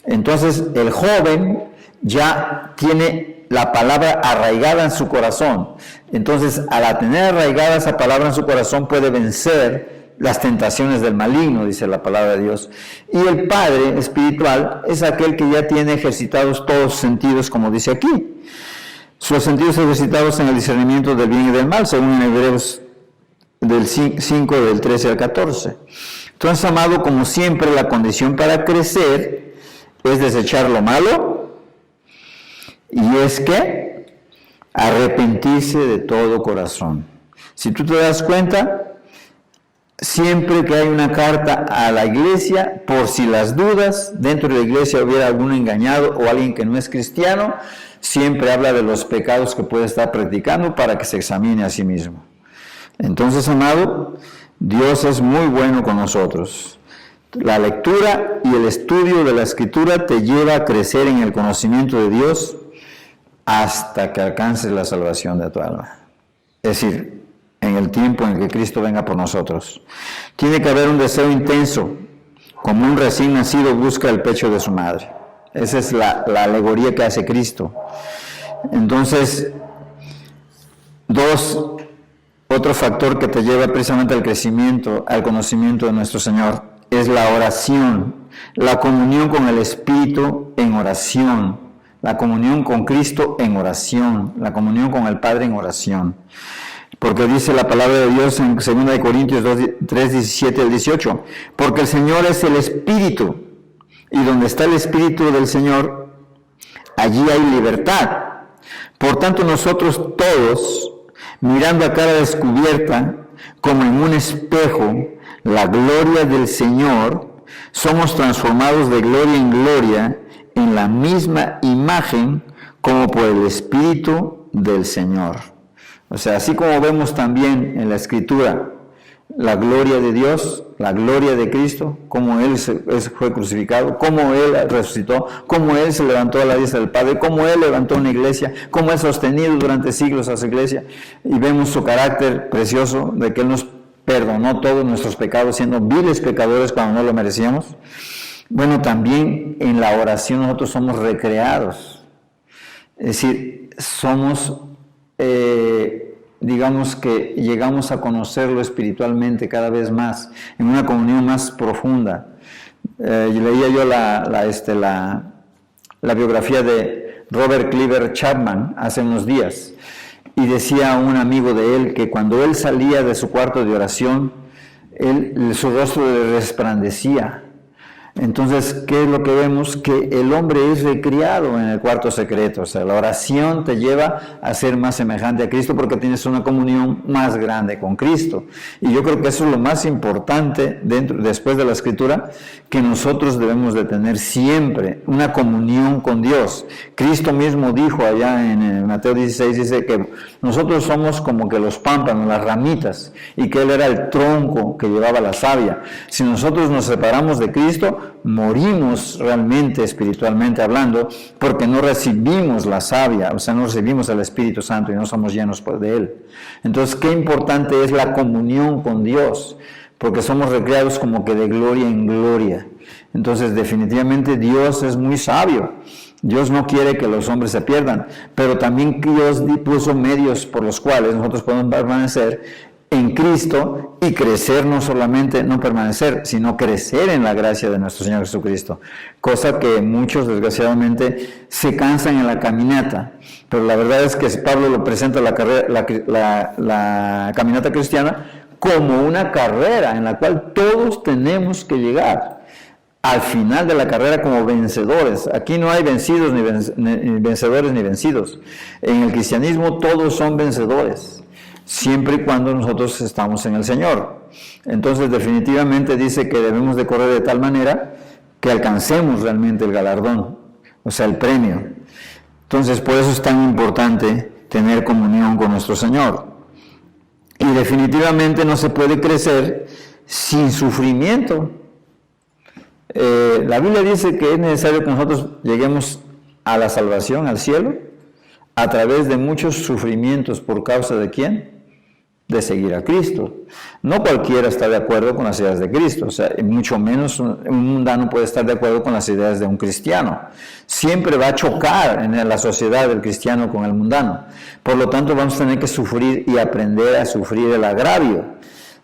entonces el joven ya tiene la palabra arraigada en su corazón. Entonces, al tener arraigada esa palabra en su corazón, puede vencer las tentaciones del maligno, dice la palabra de Dios. Y el padre espiritual es aquel que ya tiene ejercitados todos sus sentidos, como dice aquí. Sus sentidos ejercitados en el discernimiento del bien y del mal, según en Hebreos del 5, del 13 al 14. Entonces, amado, como siempre, la condición para crecer es desechar lo malo, y es que arrepentirse de todo corazón. Si tú te das cuenta, siempre que hay una carta a la iglesia, por si las dudas, dentro de la iglesia hubiera algún engañado o alguien que no es cristiano, siempre habla de los pecados que puede estar practicando para que se examine a sí mismo. Entonces, amado, Dios es muy bueno con nosotros. La lectura y el estudio de la Escritura te lleva a crecer en el conocimiento de Dios hasta que alcances la salvación de tu alma. Es decir, en el tiempo en que Cristo venga por nosotros. Tiene que haber un deseo intenso, como un recién nacido busca el pecho de su madre. Esa es la alegoría que hace Cristo. Entonces, otro factor que te lleva precisamente al crecimiento, al conocimiento de nuestro Señor, es la oración, la comunión con el Espíritu en oración, la comunión con Cristo en oración, la comunión con el Padre en oración. Porque dice la palabra de Dios en 2 Corintios 3, 17 al 18, porque el Señor es el Espíritu, y donde está el Espíritu del Señor, allí hay libertad. Por tanto, nosotros todos, mirando a cara descubierta, como en un espejo, la gloria del Señor, somos transformados de gloria en gloria en la misma imagen como por el Espíritu del Señor. O sea, así como vemos también en la Escritura la gloria de Dios, la gloria de Cristo, cómo Él fue crucificado, cómo Él resucitó, cómo Él se levantó a la diestra del Padre, cómo Él levantó una iglesia, cómo Él ha sostenido durante siglos a su iglesia, y vemos su carácter precioso de que Él nos perdonó todos nuestros pecados, siendo viles pecadores cuando no lo merecíamos. Bueno, también en la oración nosotros somos recreados, es decir, somos... digamos que llegamos a conocerlo espiritualmente cada vez más, en una comunión más profunda. Leía yo la biografía de Robert Cleaver Chapman hace unos días, y decía un amigo de él que cuando él salía de su cuarto de oración, su rostro le resplandecía. Entonces, ¿qué es lo que vemos? Que el hombre es recriado en el cuarto secreto. O sea, la oración te lleva a ser más semejante a Cristo porque tienes una comunión más grande con Cristo. Y yo creo que eso es lo más importante después de la Escritura, que nosotros debemos de tener siempre una comunión con Dios. Cristo mismo dijo allá en Mateo 16, dice que nosotros somos como que los pámpanos, las ramitas, y que Él era el tronco que llevaba la savia. Si nosotros nos separamos de Cristo, morimos realmente espiritualmente hablando, porque no recibimos la savia, o sea, no recibimos el Espíritu Santo y no somos llenos de Él. Entonces, qué importante es la comunión con Dios, porque somos recreados como que de gloria en gloria. Entonces, definitivamente Dios es muy sabio. Dios no quiere que los hombres se pierdan, pero también Dios puso medios por los cuales nosotros podemos permanecer en Cristo y crecer, no solamente no permanecer, sino crecer en la gracia de nuestro Señor Jesucristo, cosa que muchos desgraciadamente se cansan en la caminata, pero la verdad es que Pablo lo presenta la caminata cristiana como una carrera en la cual todos tenemos que llegar al final de la carrera como vencedores. Aquí no hay vencidos ni vencedores ni vencidos. En el cristianismo todos son vencedores, siempre y cuando nosotros estamos en el Señor. Entonces, definitivamente dice que debemos de correr de tal manera que alcancemos realmente el galardón, o sea, el premio. Entonces, por eso es tan importante tener comunión con nuestro Señor. Y definitivamente no se puede crecer sin sufrimiento. La Biblia dice que es necesario que nosotros lleguemos a la salvación, al cielo, a través de muchos sufrimientos. ¿Por causa de quién? De seguir a Cristo. No cualquiera está de acuerdo con las ideas de Cristo, o sea, mucho menos un mundano puede estar de acuerdo con las ideas de un cristiano. Siempre va a chocar en la sociedad el cristiano con el mundano. Por lo tanto, vamos a tener que sufrir y aprender a sufrir el agravio.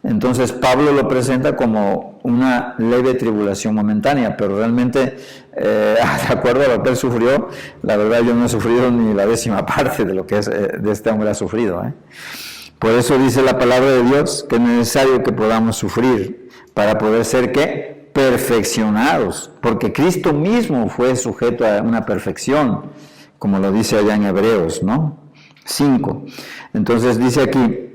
Entonces, Pablo lo presenta como una leve tribulación momentánea, pero realmente, de acuerdo a lo que él sufrió, la verdad yo no he sufrido ni la 10ª parte de lo que de este hombre ha sufrido, Por eso dice la palabra de Dios que es necesario que podamos sufrir para poder ser, ¿qué? Perfeccionados, porque Cristo mismo fue sujeto a una perfección, como lo dice allá en Hebreos, 5. Entonces dice aquí,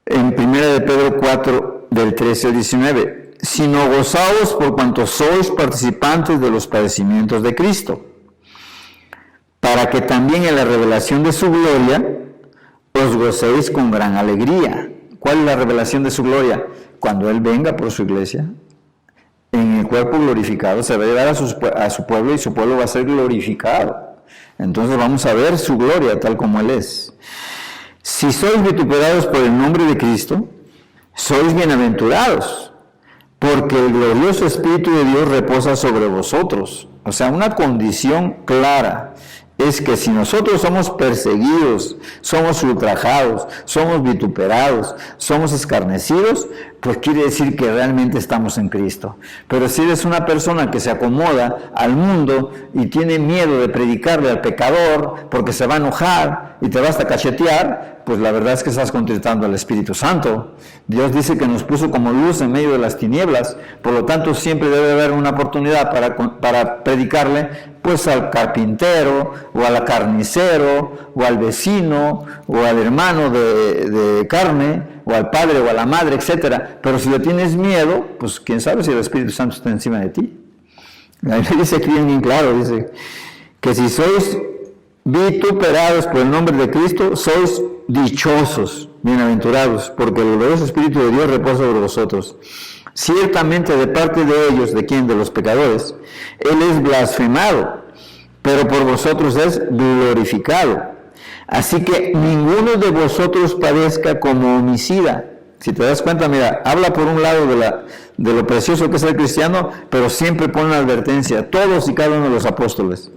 en 1 de Pedro 4, del 13 al 19, sino gozaos por cuanto sois participantes de los padecimientos de Cristo, para que también en la revelación de su gloria os gocéis con gran alegría. ¿Cuál es la revelación de su gloria? Cuando Él venga por su iglesia, en el cuerpo glorificado, se va a llevar a su pueblo y su pueblo va a ser glorificado. Entonces vamos a ver su gloria tal como Él es. Si sois vituperados por el nombre de Cristo, sois bienaventurados, porque el glorioso Espíritu de Dios reposa sobre vosotros. O sea, una condición clara es que si nosotros somos perseguidos, somos ultrajados, somos vituperados, somos escarnecidos, pues quiere decir que realmente estamos en Cristo. Pero si eres una persona que se acomoda al mundo y tiene miedo de predicarle al pecador porque se va a enojar y te va hasta cachetear, pues la verdad es que estás contritando al Espíritu Santo. Dios dice que nos puso como luz en medio de las tinieblas, por lo tanto siempre debe haber una oportunidad para predicarle pues al carpintero, o al carnicero, o al vecino, o al hermano de carne, o al padre, o a la madre, etcétera. Pero si le tienes miedo, pues quién sabe si el Espíritu Santo está encima de ti. La Biblia dice aquí bien claro, dice que si sois vituperados por el nombre de Cristo, sois dichosos, bienaventurados, porque el glorioso Espíritu de Dios reposa sobre vosotros. Ciertamente de parte de ellos, ¿de quién? De los pecadores, Él es blasfemado, pero por vosotros es glorificado. Así que ninguno de vosotros padezca como homicida. Si te das cuenta, mira, habla por un lado de lo precioso que es el cristiano, pero siempre pone una advertencia, todos y cada uno de los apóstoles.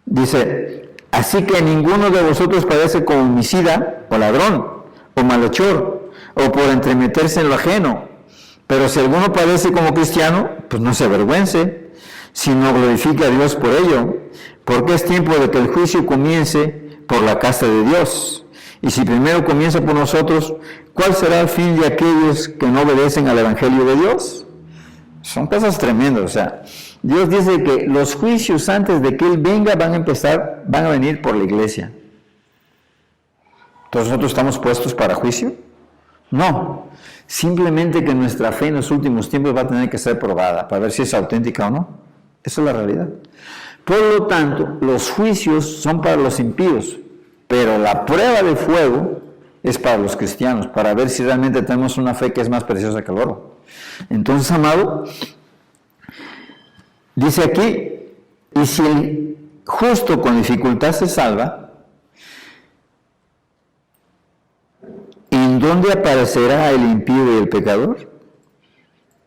Dice, así que ninguno de vosotros padece como homicida, o ladrón, o malhechor, o por entremeterse en lo ajeno. Pero si alguno padece como cristiano, pues no se avergüence, sino glorifique a Dios por ello, porque es tiempo de que el juicio comience por la casa de Dios. Y si primero comienza por nosotros, ¿cuál será el fin de aquellos que no obedecen al Evangelio de Dios? Son cosas tremendas, o sea, Dios dice que los juicios antes de que Él venga van a venir por la iglesia. ¿Entonces nosotros estamos puestos para juicio? No, simplemente que nuestra fe en los últimos tiempos va a tener que ser probada para ver si es auténtica o no. Esa es la realidad. Por lo tanto, los juicios son para los impíos, pero la prueba de fuego es para los cristianos, para ver si realmente tenemos una fe que es más preciosa que el oro. Entonces, amado, dice aquí, y si el justo con dificultad se salva, ¿en dónde aparecerá el impío y el pecador?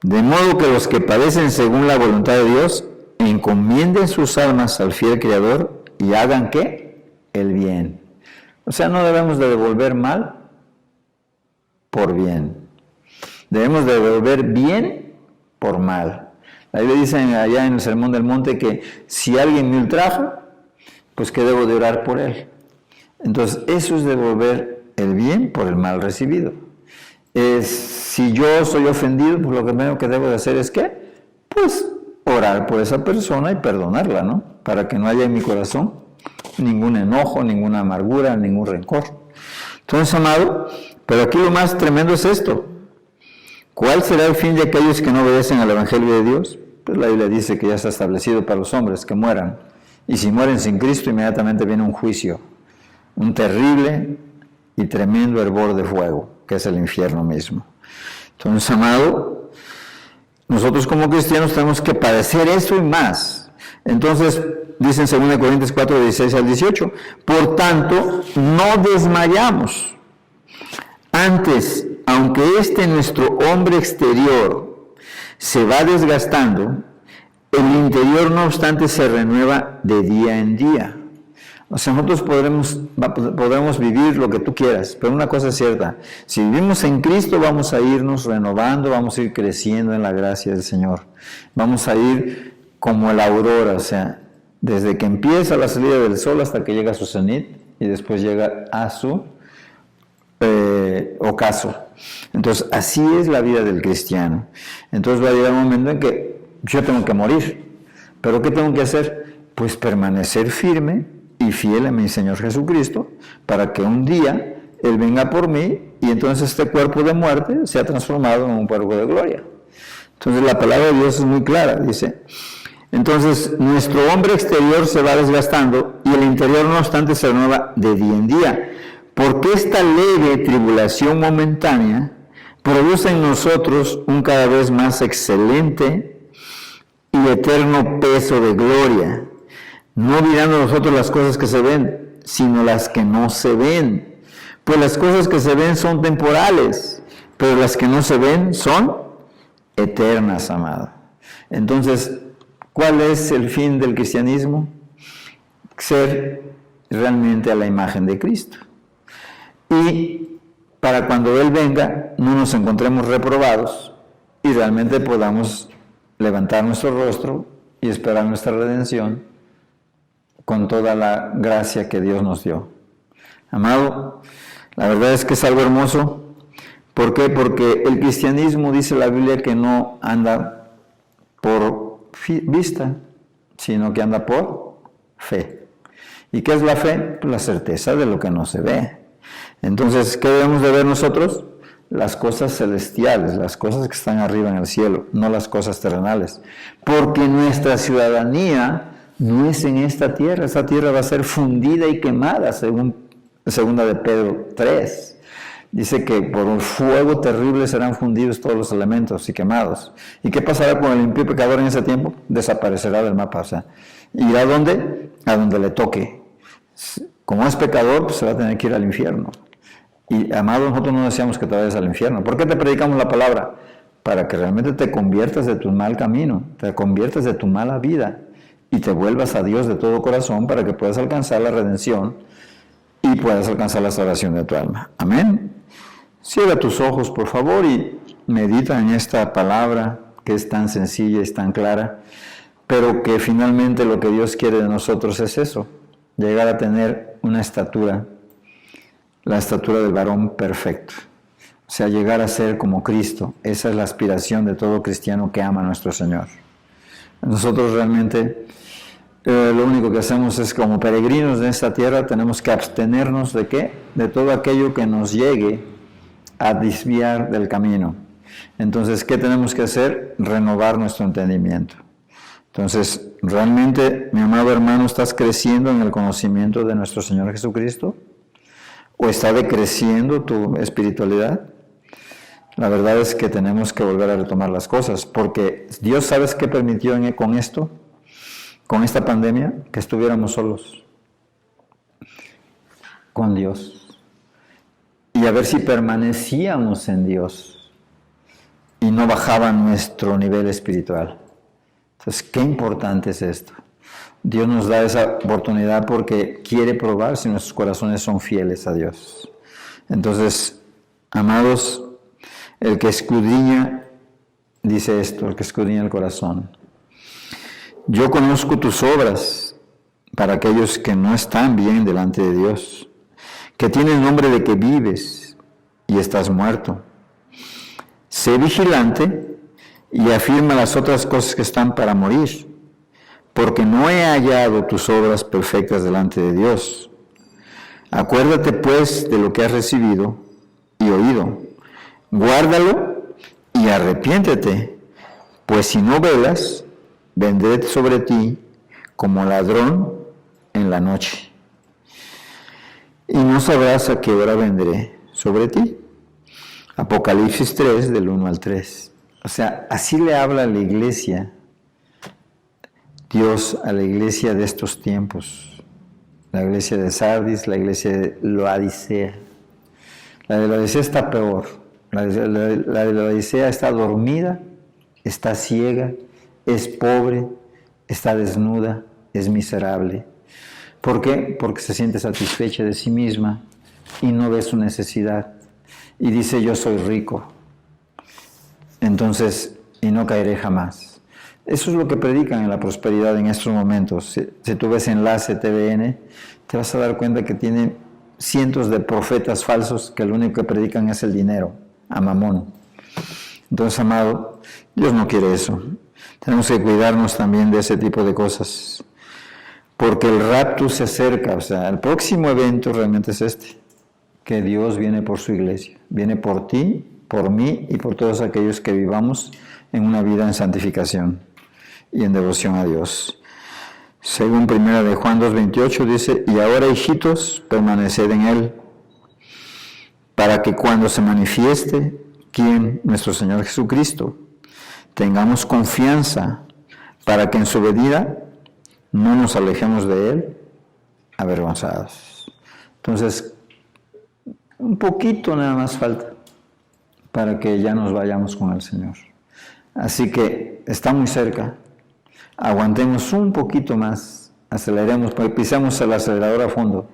De modo que los que padecen según la voluntad de Dios, encomienden sus almas al fiel Creador y hagan, ¿qué? El bien. O sea, no debemos de devolver mal por bien. Debemos de devolver bien por mal. La Biblia dice allá en el Sermón del Monte que si alguien me ultraja, pues que debo de orar por él. Entonces, eso es devolver el bien por el mal recibido. Si yo soy ofendido, pues lo primero que debo de hacer es ¿qué? Pues orar por esa persona y perdonarla, ¿no? Para que no haya en mi corazón ningún enojo, ninguna amargura, ningún rencor. Entonces, amado, pero aquí lo más tremendo es esto. ¿Cuál será el fin de aquellos que no obedecen al Evangelio de Dios? Pues la Biblia dice que ya está establecido para los hombres que mueran. Y si mueren sin Cristo, inmediatamente viene un juicio, un terrible y tremendo hervor de fuego, que es el infierno mismo. Entonces, amado, nosotros como cristianos tenemos que padecer eso y más. Entonces, dice en 2 Corintios 4, 16 al 18, por tanto, no desmayamos. Antes, aunque nuestro hombre exterior se va desgastando, el interior no obstante se renueva de día en día. O sea, nosotros podremos vivir lo que tú quieras, pero una cosa es cierta, si vivimos en Cristo vamos a irnos renovando, vamos a ir creciendo en la gracia del Señor. Vamos a ir como la aurora, o sea, desde que empieza la salida del sol hasta que llega a su cenit y después llega a su ocaso. Entonces, así es la vida del cristiano. Entonces va a llegar un momento en que yo tengo que morir. ¿Pero qué tengo que hacer? Pues permanecer firme y fiel a mi Señor Jesucristo, para que un día Él venga por mí y entonces este cuerpo de muerte sea transformado en un cuerpo de gloria. Entonces la palabra de Dios es muy clara, dice, entonces nuestro hombre exterior se va desgastando y el interior no obstante se renueva de día en día, porque esta leve tribulación momentánea produce en nosotros un cada vez más excelente y eterno peso de gloria, no mirando nosotros las cosas que se ven, sino las que no se ven. Pues las cosas que se ven son temporales, pero las que no se ven son eternas, amado. Entonces, ¿cuál es el fin del cristianismo? Ser realmente a la imagen de Cristo. Y para cuando Él venga, no nos encontremos reprobados y realmente podamos levantar nuestro rostro y esperar nuestra redención con toda la gracia que Dios nos dio. Amado, la verdad es que es algo hermoso. ¿Por qué? Porque el cristianismo, dice la Biblia, que no anda por vista, sino que anda por fe. ¿Y qué es la fe? Pues la certeza de lo que no se ve. Entonces, ¿qué debemos de ver nosotros? Las cosas celestiales, las cosas que están arriba en el cielo, no las cosas terrenales. Porque nuestra ciudadanía no es en esta tierra va a ser fundida y quemada, según 2 de Pedro 3. Dice que por un fuego terrible serán fundidos todos los elementos y quemados. ¿Y qué pasará con el impío pecador en ese tiempo? Desaparecerá del mapa. O sea, ¿irá a dónde? A donde le toque. Como es pecador, pues se va a tener que ir al infierno. Y, amado, nosotros no deseamos que te vayas al infierno. ¿Por qué te predicamos la palabra? Para que realmente te conviertas de tu mal camino, te conviertas de tu mala vida y te vuelvas a Dios de todo corazón para que puedas alcanzar la redención y puedas alcanzar la salvación de tu alma. Amén. Cierra tus ojos, por favor, y medita en esta palabra que es tan sencilla y es tan clara, pero que finalmente lo que Dios quiere de nosotros es eso, llegar a tener una estatura, la estatura del varón perfecto. O sea, llegar a ser como Cristo. Esa es la aspiración de todo cristiano que ama a nuestro Señor. Nosotros realmente lo único que hacemos es, como peregrinos de esta tierra, tenemos que abstenernos ¿de qué? De todo aquello que nos llegue a desviar del camino. Entonces, ¿qué tenemos que hacer? Renovar nuestro entendimiento. Entonces, ¿realmente, mi amado hermano, estás creciendo en el conocimiento de nuestro Señor Jesucristo? ¿O está decreciendo tu espiritualidad? La verdad es que tenemos que volver a retomar las cosas, porque Dios, ¿sabes qué permitió con esto? Con esta pandemia, que estuviéramos solos con Dios. Y a ver si permanecíamos en Dios y no bajaba nuestro nivel espiritual. Entonces, qué importante es esto. Dios nos da esa oportunidad porque quiere probar si nuestros corazones son fieles a Dios. Entonces, amados, el que escudriña, dice esto, el que escudriña el corazón. Yo conozco tus obras para aquellos que no están bien delante de Dios, que tienen nombre de que vives y estás muerto. Sé vigilante y afirma las otras cosas que están para morir, porque no he hallado tus obras perfectas delante de Dios. Acuérdate pues de lo que has recibido y oído. Guárdalo y arrepiéntete, pues si no velas, vendré sobre ti como ladrón en la noche. Y no sabrás a qué hora vendré sobre ti. Apocalipsis 3, del 1 al 3. O sea, así le habla a la iglesia, Dios a la iglesia de estos tiempos. La iglesia de Sardis, la iglesia de Laodicea. La de Laodicea está peor. La de Laodicea está dormida, está ciega, es pobre, está desnuda, es miserable. ¿Por qué? Porque se siente satisfecha de sí misma y no ve su necesidad. Y dice, yo soy rico. Entonces, y no caeré jamás. Eso es lo que predican en la prosperidad en estos momentos. Si tú ves Enlace TVN, te vas a dar cuenta que tienen cientos de profetas falsos que lo único que predican es el dinero, a mamón. Entonces, amado, Dios no quiere eso. Tenemos que cuidarnos también de ese tipo de cosas, porque el rapto se acerca. O sea, el próximo evento realmente es este, que Dios viene por su iglesia, viene por ti, por mí y por todos aquellos que vivamos en una vida en santificación y en devoción a Dios. Según 1 de Juan 2:28 dice, y ahora, hijitos, permaneced en Él, para que cuando se manifieste, ¿quién? Nuestro Señor Jesucristo, tengamos confianza para que en su venida no nos alejemos de Él avergonzados. Entonces, un poquito nada más falta para que ya nos vayamos con el Señor. Así que está muy cerca. Aguantemos un poquito más, aceleremos, pisamos el acelerador a fondo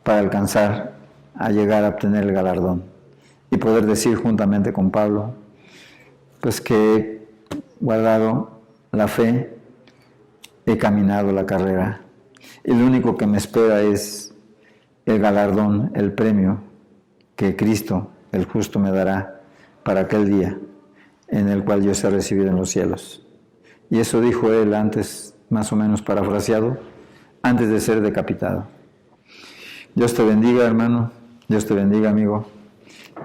para alcanzar a llegar a obtener el galardón y poder decir juntamente con Pablo, pues que he guardado la fe, he caminado la carrera y lo único que me espera es el galardón, el premio que Cristo, el justo, me dará para aquel día en el cual yo sea recibido en los cielos. Y eso dijo él antes, más o menos parafraseado, antes de ser decapitado. Dios te bendiga, hermano. Dios te bendiga, amigo.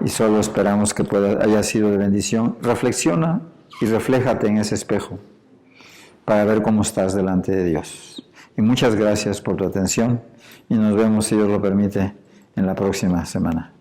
Y solo esperamos que haya sido de bendición. Reflexiona y refléjate en ese espejo para ver cómo estás delante de Dios. Y muchas gracias por tu atención y nos vemos, si Dios lo permite, en la próxima semana.